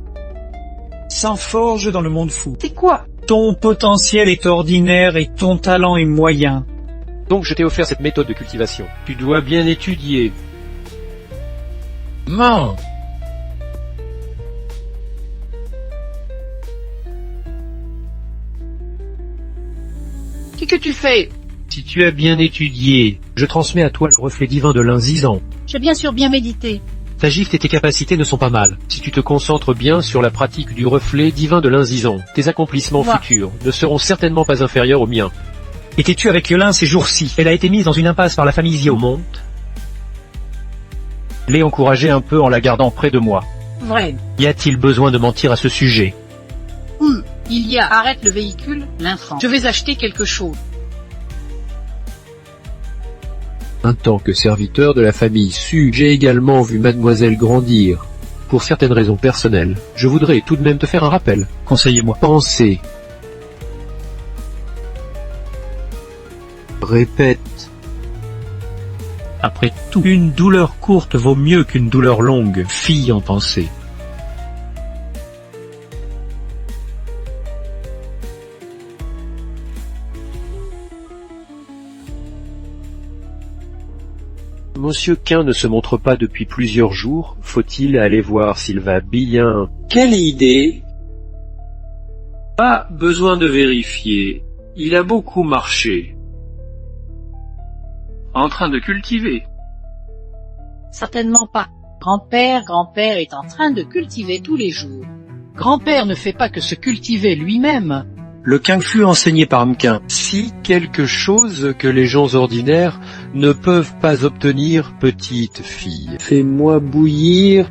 A: Sans forge dans le monde fou.
E: C'est quoi?
A: Ton potentiel est ordinaire et ton talent est moyen.
D: Donc je t'ai offert cette méthode de cultivation.
G: Tu dois bien étudier.
C: Mens.
E: Qu'est-ce que tu fais?
G: Si tu as bien étudié,
F: Je transmets à toi le reflet divin de l'Inzizan.
E: J'ai bien sûr bien médité.
F: Ta gifte et tes capacités ne sont pas mal.
D: Si tu te concentres bien sur la pratique du reflet divin de l'Inzizan, tes accomplissements
E: Moi.
D: futurs ne seront certainement pas inférieurs aux miens.
A: Étais-tu avec Yolin ces jours-ci? Elle a été mise dans une impasse par la famille Zio.
F: monte. L'ai encouragée un peu en la gardant près de moi.
E: Vrai.
F: Y a-t-il besoin de mentir à ce sujet?
E: Il y a arrête le véhicule, l'infant. Je vais acheter quelque chose.
D: En tant que serviteur de la famille Su, j'ai également vu mademoiselle grandir. Pour certaines raisons personnelles, je voudrais tout de même te faire un rappel.
F: Conseillez-moi.
D: Pensez. Répète.
F: Après tout, une douleur courte vaut mieux qu'une douleur longue, fille en pensée.
D: Monsieur Quin ne se montre pas depuis plusieurs jours. Faut-il aller voir s'il va bien?
G: Quelle idée! Pas besoin de vérifier. Il a beaucoup marché. En train de cultiver.
E: Certainement pas. Grand-père est en train de cultiver tous les jours. Grand-père ne fait pas que se cultiver lui-même.
G: Le Kung Fu enseigné par Mquin.
D: Si quelque chose que les gens ordinaires ne peuvent pas obtenir, petite fille. Fais-moi bouillir.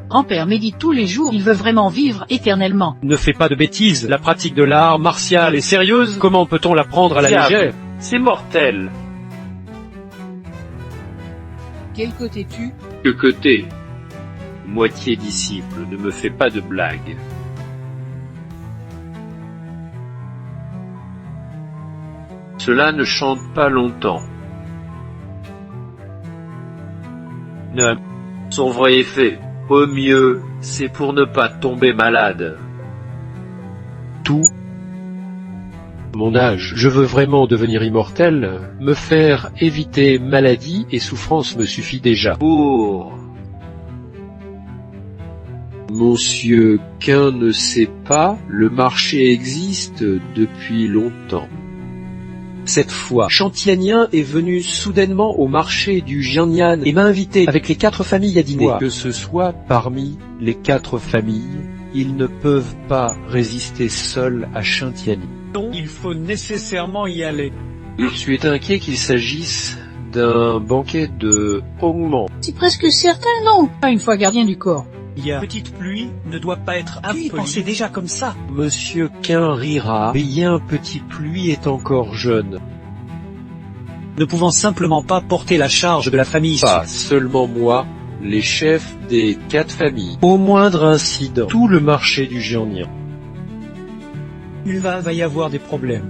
E: Grand-père médite tous les jours, il veut vraiment vivre éternellement.
F: Ne fais pas de bêtises, la pratique de l'art martial est sérieuse, comment peut-on la prendre à la
G: Diable.
F: légère?
G: C'est mortel.
B: Quel côté tu?
G: Que côté? Moitié disciple, ne me fais pas de blagues. Cela ne chante pas longtemps. Ne. Son vrai effet, au mieux, c'est pour ne pas tomber malade.
D: Tout. Mon âge, je veux vraiment devenir immortel, me faire éviter maladie et souffrance me suffit déjà.
G: Pour...
D: Monsieur Quin ne sait pas, le marché existe depuis longtemps. Cette fois, Chantianien est venu soudainement au marché du Jianyan et m'a invité avec les 4 familles à dîner. Que ce soit parmi les 4 familles, ils ne peuvent pas résister seuls à Chantiani.
A: Non, il faut nécessairement y aller.
D: Tu es inquiet qu'il s'agisse d'un banquet de augment.
B: C'est presque certain, non?
E: Pas une fois gardien du corps.
A: Il y a petite pluie ne doit pas être impoli. Pensez déjà comme ça.
D: Monsieur Quin rira, bien petit pluie est encore jeune.
A: Ne pouvant simplement pas porter la charge de la famille.
D: Pas seulement moi, les chefs des 4 familles. Au moindre incident, tout le marché du Jianyan.
A: Il va y avoir des problèmes.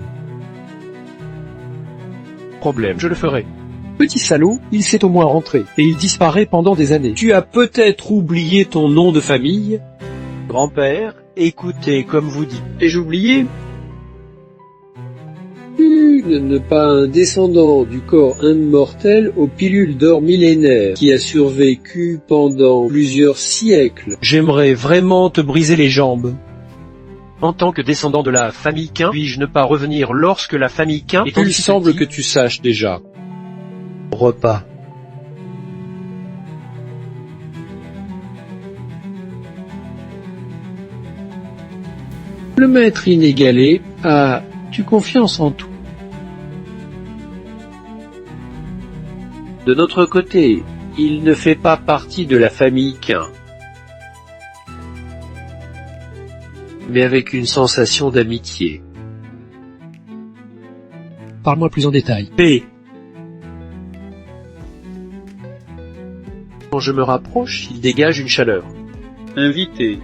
D: Problème, je le ferai. Petit salaud, il s'est au moins rentré, et il disparaît pendant des années.
G: Tu as peut-être oublié ton nom de famille? Grand-père, écoutez comme vous dites. Ai-je oublié?
H: Ne pas un descendant du corps immortel aux pilules d'or millénaires qui a survécu pendant plusieurs siècles.
G: J'aimerais vraiment te briser les jambes.
D: En tant que descendant de la famille Quin, puis-je ne pas revenir lorsque la famille Quin est en
H: Il
D: difficulté?
H: semble que tu saches déjà.
D: Repas.
H: Le maître inégalé a-tu confiance en tout?
G: De notre côté, il ne fait pas partie de la famille Quin. Mais avec une sensation d'amitié.
D: Parle-moi plus en détail.
G: P.
D: Quand je me rapproche, il dégage une chaleur.
G: Invité.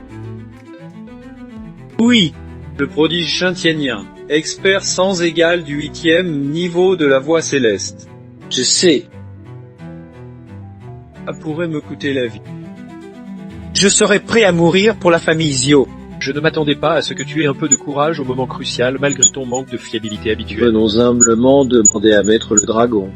G: Oui, le prodige chantianien, expert sans égal du 8e niveau de la voie céleste.
H: Je sais.
G: Ça pourrait me coûter la vie.
A: Je serai prêt à mourir pour la famille Zio.
F: Je ne m'attendais pas à ce que tu aies un peu de courage au moment crucial, malgré ton manque de fiabilité habituelle.
H: Venons humblement demander à Maître le Dragon.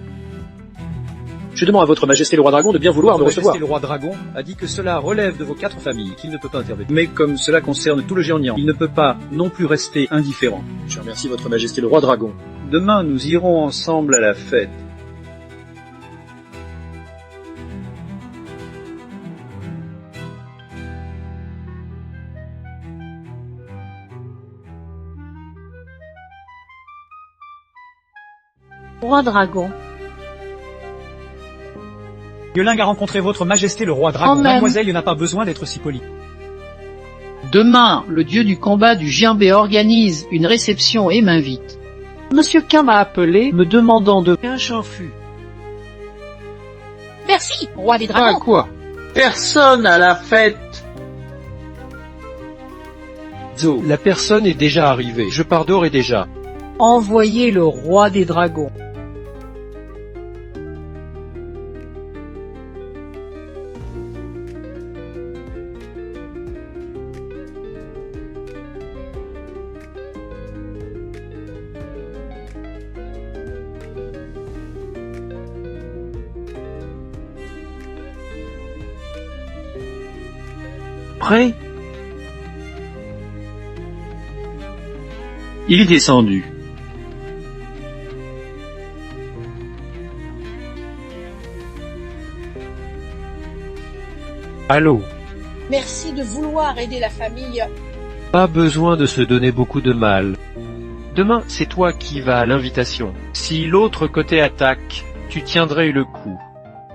F: Je demande à votre majesté le roi dragon de bien vouloir me
G: Votre
F: recevoir.
G: Majesté le roi dragon a dit que cela relève de vos 4 familles, qu'il ne peut pas intervenir. Mais comme cela concerne tout le Géant-Nian, il ne peut pas non plus rester indifférent.
F: Je remercie votre majesté le roi dragon.
G: Demain, nous irons ensemble à la fête.
B: Roi dragon.
A: Yoling a rencontré votre majesté le roi dragon.
E: Quand même.
A: Mademoiselle, il n'a pas besoin d'être si poli.
E: Demain, le dieu du combat du Géant B organise une réception et m'invite. Monsieur Quin m'a appelé, me demandant de...
G: Un chanfu.
B: Merci, roi des
C: Ah
B: dragons.
C: quoi? Personne à la fête.
D: Zo, la personne est déjà arrivée. Je pars d'ores et déjà.
E: Envoyer le roi des dragons.
G: Prêt? Il est descendu.
F: Allô?
B: Merci de vouloir aider la famille.
F: Pas besoin de se donner beaucoup de mal. Demain, c'est toi qui vas à l'invitation. Si l'autre côté attaque, tu tiendrais le coup.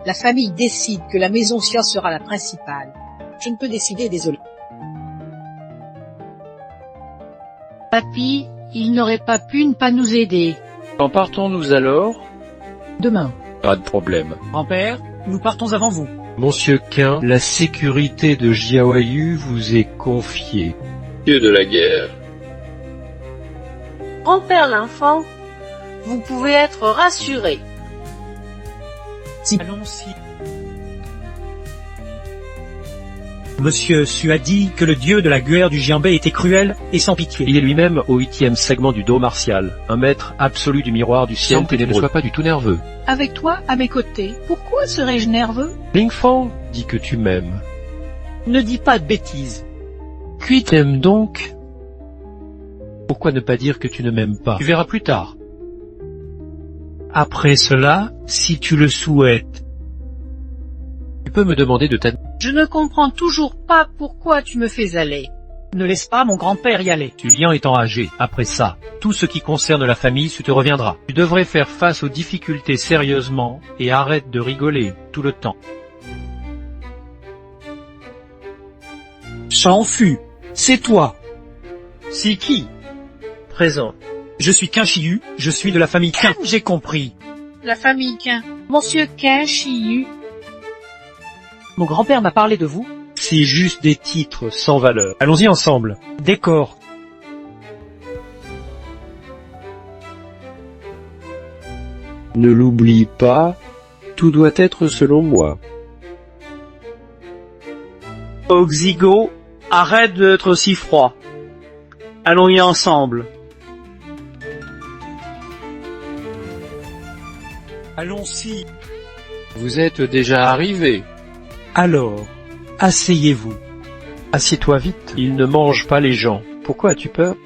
B: La famille décide que la maison Xia sera la principale. Je ne peux décider, désolé.
E: Papy, il n'aurait pas pu ne pas nous aider.
D: Quand partons-nous alors?
E: Demain.
D: Pas de problème.
A: Grand-père, nous partons avant vous.
D: Monsieur Quin, la sécurité de Jiaoyu vous est confiée.
H: Dieu de la guerre.
I: Grand-père l'enfant, vous pouvez être rassuré.
A: Allons-y. Monsieur Su a dit que le dieu de la guerre du Géant B était cruel et sans pitié.
F: Il est lui-même au 8e segment du dos martial, un maître absolu du miroir du ciel
D: Semble que tu ne
F: ténébreux.
D: sois pas du tout nerveux.
E: Avec toi, à mes côtés, pourquoi serais-je nerveux?
F: Ling Fang dit que tu m'aimes.
A: Ne dis pas de bêtises.
F: Qui t'aime donc? Pourquoi ne pas dire que tu ne m'aimes pas? Tu verras plus tard. Après cela, si tu le souhaites, tu peux me demander de t'admettre.
E: Je ne comprends toujours pas pourquoi tu me fais aller.
A: Ne laisse pas mon grand-père y aller.
F: Julien est enragé. Après ça, tout ce qui concerne la famille, ça te reviendra. Tu devrais faire face aux difficultés sérieusement et arrête de rigoler tout le temps.
A: Chanfu, c'est toi.
F: Si qui? Présent.
A: Je suis Qin Shiyu, je suis de la famille Qin. J'ai compris.
E: La famille Quin. Monsieur Quin Shiyu.
A: Mon grand-père m'a parlé de vous.
F: C'est juste des titres sans valeur. Allons-y ensemble.
A: Décor.
H: Ne l'oublie pas, tout doit être selon moi.
G: Oxigo, arrête d'être si froid. Allons-y ensemble.
A: Allons-y.
D: Vous êtes déjà arrivé.
A: Alors, asseyez-vous.
F: Assieds-toi vite. Il ne mange pas les gens. Pourquoi as-tu peur?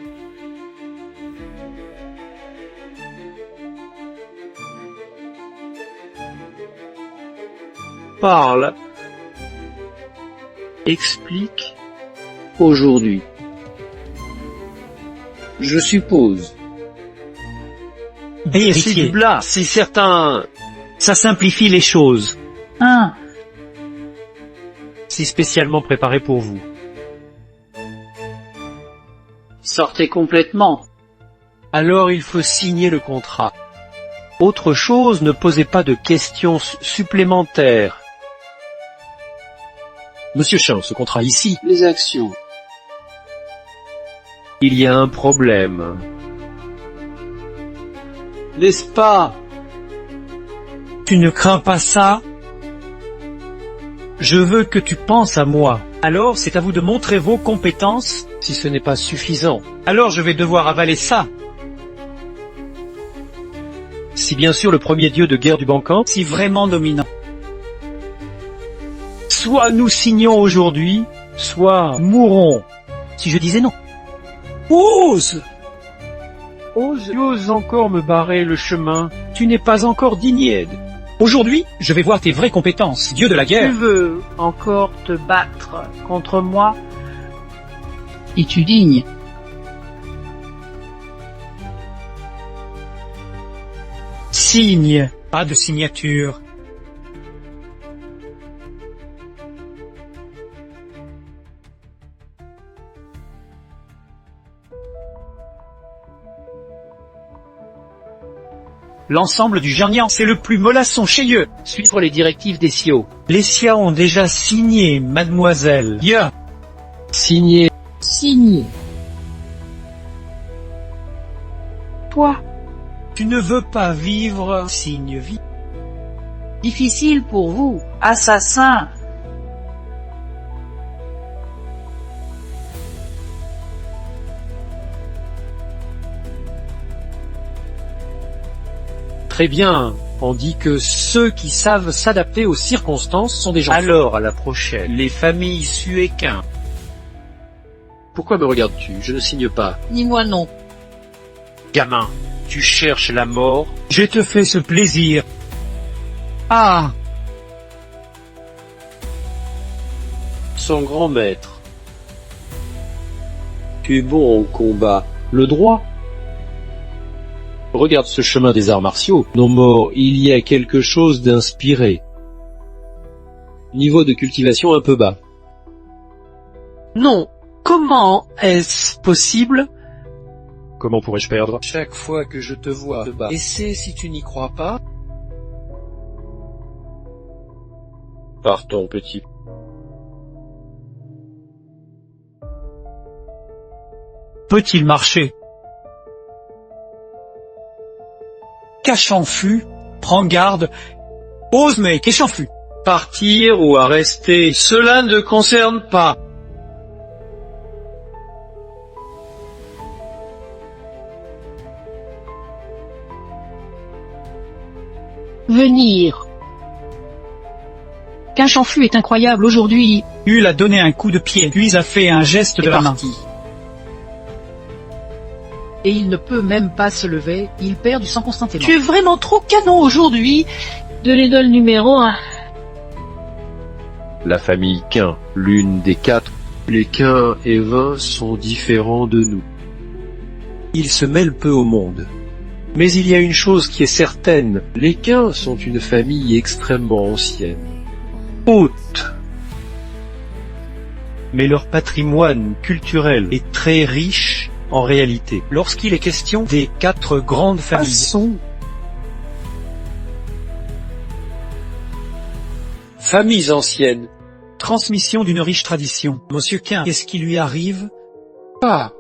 G: Parle. Explique.
H: Aujourd'hui. Je suppose.
G: C'est
A: Héritier.
G: du blas, c'est certain. Ça simplifie les choses.
F: C'est spécialement préparé pour vous.
C: Sortez complètement.
F: Alors il faut signer le contrat. Autre chose, ne posez pas de questions supplémentaires. Monsieur Chen, ce contrat ici,
C: Les actions.
F: il y a un problème.
C: N'est-ce pas?
A: Tu ne crains pas ça? Je veux que tu penses à moi. Alors c'est à vous de montrer vos compétences.
D: si ce n'est pas suffisant.
A: Alors je vais devoir avaler ça.
G: Si bien sûr le premier dieu de guerre du Bancan,
A: Si vraiment dominant. Soit nous signons aujourd'hui, soit mourons. Si je disais non. Ose!
G: tu oses encore me barrer le chemin.
A: Tu n'es pas encore digne. Aujourd'hui, je vais voir tes vraies compétences, dieu de la
C: Tu
A: guerre.
C: veux encore te battre contre moi?
E: Es-tu digne?
A: Signe. Pas de signature. L'ensemble du Gernian, c'est le plus mollasson chez eux.
D: Suivre les directives des Sioux.
A: Les Sia ont déjà signé, mademoiselle. Ya.
D: Signer.
E: Signé.
C: Toi,
A: Tu ne veux pas vivre, signe vie.
E: Difficile pour vous.
C: assassin,
D: Très bien. On dit que ceux qui savent s'adapter aux circonstances sont des gens.
G: Alors à la prochaine, les familles Suéquin.
D: Pourquoi me regardes-tu? Je ne signe pas.
I: Ni moi non.
G: Gamin, tu cherches la mort.
A: Je te fais ce plaisir. Ah,
D: Son grand maître.
H: Tu es bon en combat. Le droit?
D: Regarde ce chemin des arts martiaux.
H: Non mort, il y a quelque chose d'inspiré. Niveau de cultivation un peu bas.
G: Non, comment est-ce possible?
D: Comment pourrais-je perdre?
G: Chaque fois que je te vois te battre. Et c'est si tu n'y crois pas?
H: Partons, petit.
A: peut-il marcher? Cachanfu, prends garde. Ose mais Cachanfu.
G: Partir ou à rester, cela ne concerne pas.
E: Venir. Cachanfu est incroyable aujourd'hui.
A: Hul a donné un coup de pied, puis a fait un geste de la main.
E: Et il ne peut même pas se lever, il perd du sang constantement.
I: Tu es vraiment trop canon aujourd'hui.
E: De l'idole numéro 1.
H: La famille Quin, l'une des 4. Les Quin et Vin sont différents de nous.
G: Ils se mêlent peu au monde. Mais il y a une chose qui est certaine,
H: Les Quin sont une famille extrêmement ancienne.
G: haute. Mais leur patrimoine culturel est très riche en réalité. Lorsqu'il est question des 4 grandes familles, familles anciennes,
A: Transmission d'une riche tradition. Monsieur Quin, qu'est-ce qui lui arrive?
H: Pas.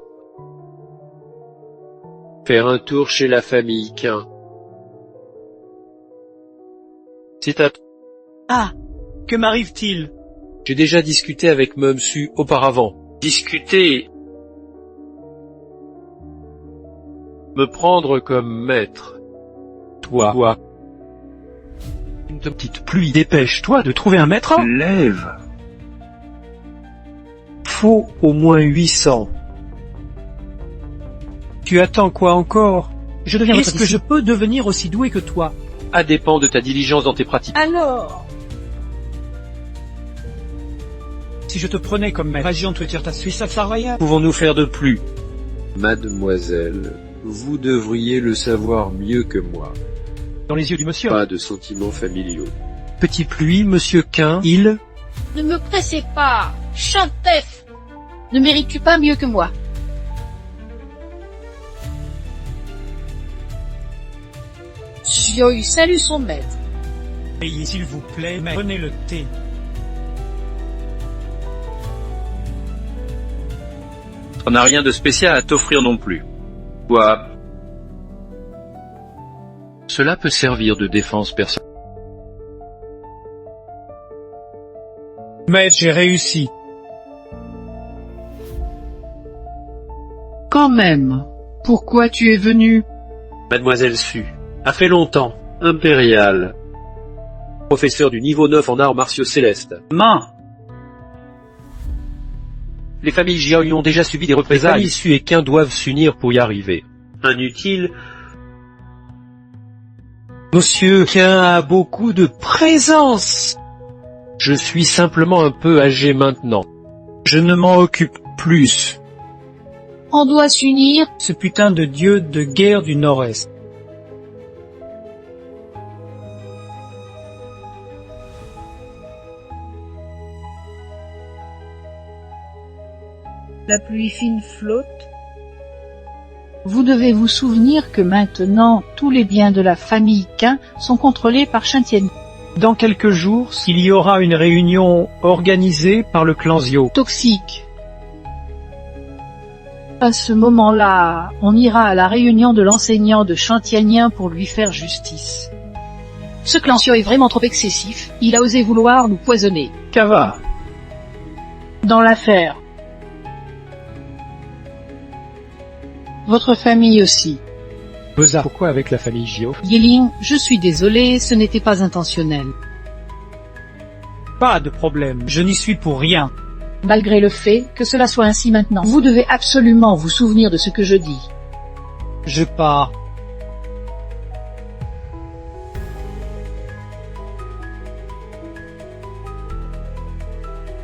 H: Faire un tour chez la famille Quin.
G: c'est à
A: Ah, que m'arrive-t-il?
H: J'ai déjà discuté avec Momsu auparavant.
G: discuter,
H: Me prendre comme maître.
G: toi. Une petite pluie, dépêche-toi de trouver un maître. Lève. Faut au moins 800.
A: Tu attends quoi encore?
E: Je deviens
A: Est-ce
E: votre
A: que je peux devenir aussi doué que toi?
H: À dépend de ta diligence dans tes pratiques.
I: Alors,
A: Si je te prenais comme maître, ta Suisse à Saraya?
G: Pouvons-nous faire de plus?
H: Mademoiselle, vous devriez le savoir mieux que moi.
A: Dans les yeux du monsieur.
H: Pas de sentiments familiaux.
G: Petit pluie, monsieur Quin, il...
E: Ne me pressez pas, Chantef. Ne mérites-tu pas mieux que moi?
I: Sioy salue son maître.
A: Payez s'il vous plaît, mais prenez le thé.
F: On n'a rien de spécial à t'offrir non plus. Quoi?
D: Cela peut servir de défense personnelle.
A: Mais j'ai réussi.
C: Quand même, pourquoi tu es venu?
D: Mademoiselle Su, a fait longtemps, impérial. Professeur du niveau 9 en arts martiaux célestes.
A: Main.
D: Les familles Jiaoyu ont déjà subi des
F: Les
D: représailles.
F: familles Su et Qin doivent s'unir pour y arriver.
D: Inutile.
F: Monsieur Qin a beaucoup de présence. Je suis simplement un peu âgé maintenant. Je ne m'en occupe plus.
E: On doit s'unir.
A: Ce putain de dieu de guerre du Nord-Est.
B: La pluie fine flotte.
E: Vous devez vous souvenir que maintenant, tous les biens de la famille Qin sont contrôlés par Shintian.
A: Dans quelques jours, il y aura une réunion organisée par le clan Zhou.
E: Toxique. À ce moment-là, on ira à la réunion de l'enseignant de Shantianien pour lui faire justice. Ce Clansio est vraiment trop excessif, il a osé vouloir nous poisonner.
A: Kava.
E: Dans l'affaire. Votre famille aussi.
F: Beza. Pourquoi avec la famille Jiao?
E: Yeling, je suis désolé, ce n'était pas intentionnel.
A: Pas de problème, je n'y suis pour rien.
E: Malgré le fait que cela soit ainsi maintenant, vous devez absolument vous souvenir de ce que je dis.
A: Je pars.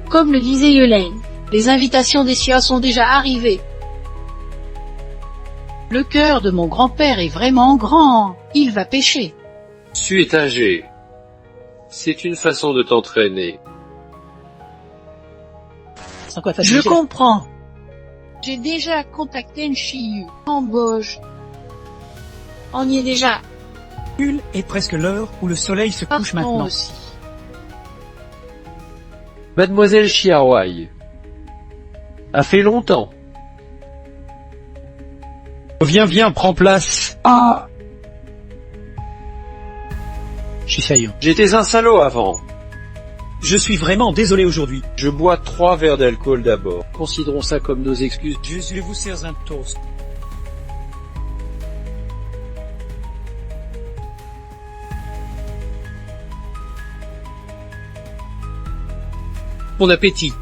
I: Comme le disait Yulaine, les invitations des Xia sont déjà arrivées.
E: Le cœur de mon grand-père est vraiment grand, il va pêcher.
D: Su est âgé. C'est une façon de t'entraîner.
E: Sans quoi
I: Je comprends. J'ai déjà contacté Nshiyu, Cambodge. On y est déjà.
A: Il est presque l'heure où le soleil se couche
E: Partons
A: maintenant.
E: aussi.
D: Mademoiselle Xiaowai. A fait longtemps.
F: Viens, prends place.
A: Ah.
F: Shishayon.
D: J'étais un salaud avant.
A: Je suis vraiment désolé aujourd'hui.
D: Je bois 3 verres d'alcool d'abord.
H: Considérons ça comme nos excuses.
A: Je vous sers un toast.
F: Bon appétit.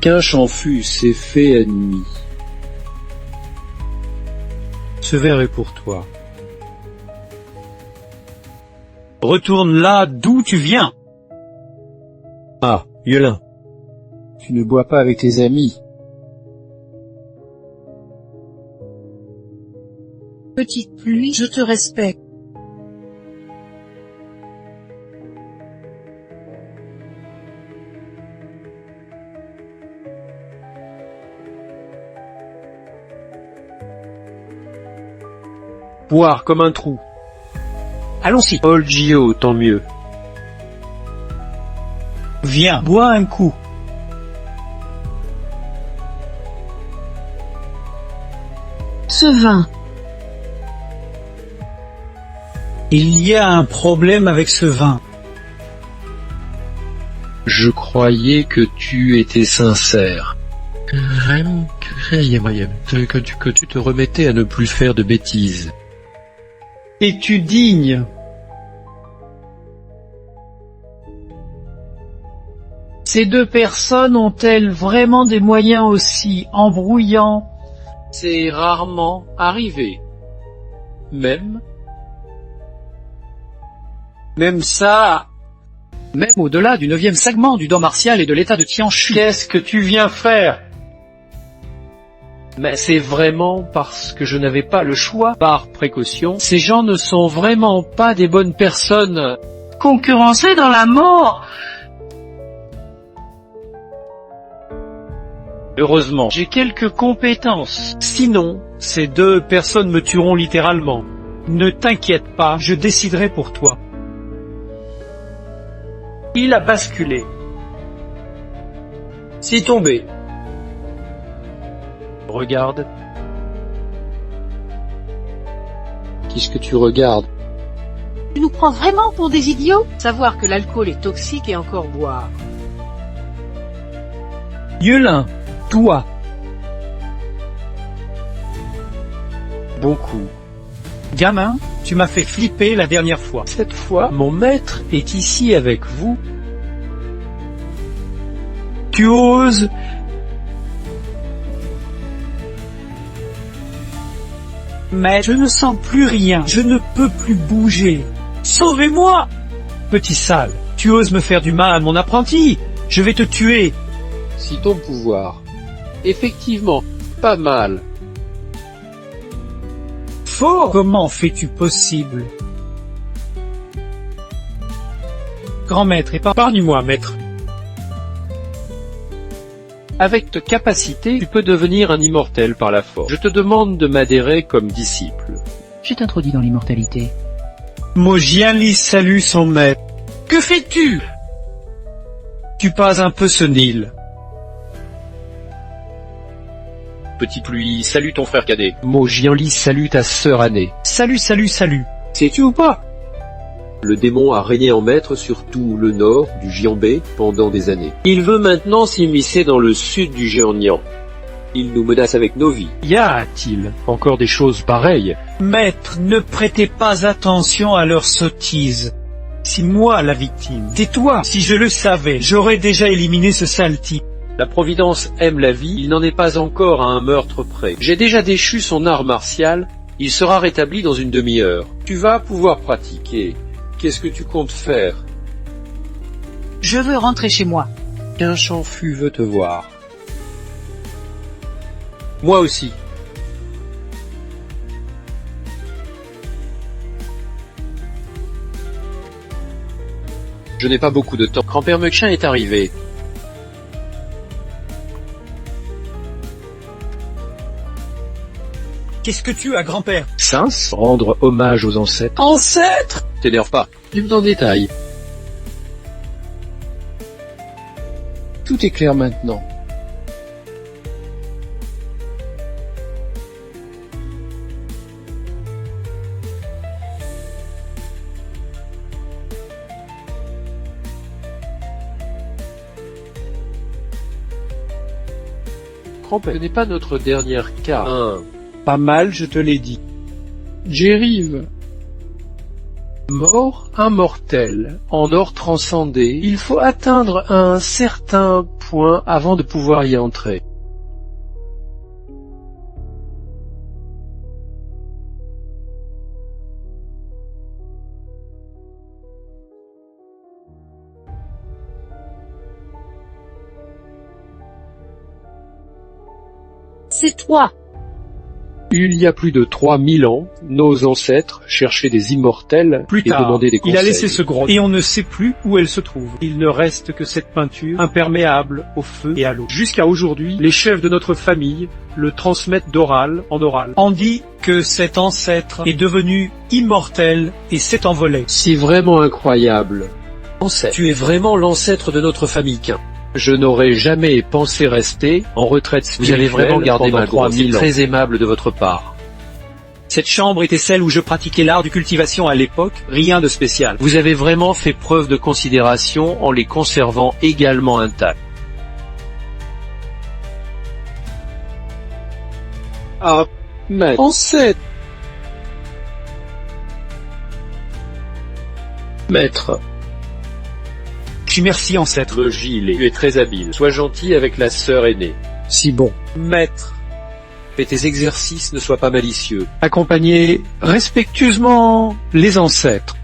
H: Qu'un Chanfu s'est fait ennemi.
F: Ce verre est pour toi.
A: Retourne là d'où tu viens.
F: Ah, Yulin.
H: Tu ne bois pas avec tes amis.
B: Petite pluie, je te respecte.
F: Boire comme un trou.
A: Allons-y.
F: Old Gio, tant mieux.
A: Viens, bois un coup.
B: Ce vin.
A: Il y a un problème avec ce vin.
D: Je croyais que tu étais sincère. Que tu te remettais à ne plus faire de bêtises.
A: Es-tu digne?
C: Ces deux personnes ont-elles vraiment des moyens aussi embrouillants?
D: C'est rarement arrivé. Même ça,
A: Même au-delà du 9e segment du don martial et de l'état de Tianshu.
F: Qu'est-ce que tu viens faire?
D: mais c'est vraiment parce que je n'avais pas le choix, par précaution.
F: Ces gens ne sont vraiment pas des bonnes personnes.
B: Concurrencé dans la mort.
F: Heureusement, j'ai quelques compétences. Sinon, ces deux personnes me tueront littéralement.
A: Ne t'inquiète pas, je déciderai pour toi.
F: Il a basculé.
D: C'est tombé. Regarde.
H: Qu'est-ce que tu regardes?
E: Tu nous prends vraiment pour des idiots? Savoir que l'alcool est toxique et encore boire.
A: Yulin, toi.
G: bon coup.
A: Gamin, tu m'as fait flipper la dernière fois.
G: Cette fois, mon maître est ici avec vous.
A: Tu oses? Mais je ne sens plus rien, je ne peux plus bouger. Sauvez-moi! Petit sale, tu oses me faire du mal, mon apprenti? Je vais te tuer.
H: Si ton pouvoir. Effectivement, pas mal.
A: Fort! Comment fais-tu possible? Grand maître, épargne-moi, maître.
G: Avec ta capacité, tu peux devenir un immortel par la force. Je te demande de m'adhérer comme disciple.
J: Je t'introduis dans l'immortalité.
A: Mojianlis salue son maître. Que fais-tu? Tu passes un peu senile.
D: Petit Pluie, salue ton frère cadet.
G: Mojianlis salue ta sœur Année.
A: Salut, salut, salut.
H: Sais-tu ou pas? Le démon a régné en maître sur tout le nord du géant B pendant des années. Il veut maintenant s'immiscer dans le sud du géant Nian. Il nous menace avec nos vies.
G: Y a-t-il encore des choses pareilles?
A: Maître, ne prêtez pas attention à leurs sottises. C'est moi la victime. Tais-toi. Si je le savais, j'aurais déjà éliminé ce sale type.
H: La Providence aime la vie, il n'en est pas encore à un meurtre près. J'ai déjà déchu son art martial, il sera rétabli dans une demi-heure. Tu vas pouvoir pratiquer. Qu'est-ce que tu comptes faire?
E: Je veux rentrer chez moi.
H: Qu'un chanfu veut te voir. Moi aussi. Je n'ai pas beaucoup de temps. Grand-père Meuchin est arrivé.
A: Qu'est-ce que tu as, grand-père?
G: Sens, rendre hommage aux ancêtres.
A: Ancêtre!
H: T'énerve pas.
G: Plus en détail. Tout est clair maintenant.
H: Grand-père, ce n'est pas notre dernière carte.
A: Pas mal, je te l'ai dit.
G: J'arrive. Mort immortel, en or transcendé, il faut atteindre un certain point avant de pouvoir y entrer.
E: C'est toi.
G: Il y a plus de 3000 ans, nos ancêtres cherchaient des immortels
A: Plus
G: et
A: tard,
G: demandaient des conseils.
A: il a laissé ce grotte et on ne sait plus où elle se trouve. Il ne reste que cette peinture imperméable au feu et à l'eau. Jusqu'à aujourd'hui, les chefs de notre famille le transmettent d'oral en oral. On dit que cet ancêtre est devenu immortel et s'est envolé.
H: C'est vraiment incroyable. Tu es vraiment l'ancêtre de notre famille Quin.
G: Je n'aurais jamais pensé rester en retraite
H: Vous avez
G: spirituelle
H: vraiment gardé
G: pendant
H: ma grotte. C'est
G: 3000 ans.
H: très aimable de votre part.
A: Cette chambre était celle où je pratiquais l'art de cultivation à l'époque, rien de spécial.
H: Vous avez vraiment fait preuve de considération en les conservant également intacts.
G: Ah, maître.
H: Ancêtre.
G: Maître.
A: Merci, ancêtre.
H: Le Gilles, tu es très habile. Sois gentil avec la sœur aînée.
G: Si bon.
H: Maître. Fais tes exercices, ne sois pas malicieux.
G: Accompagnez respectueusement les ancêtres.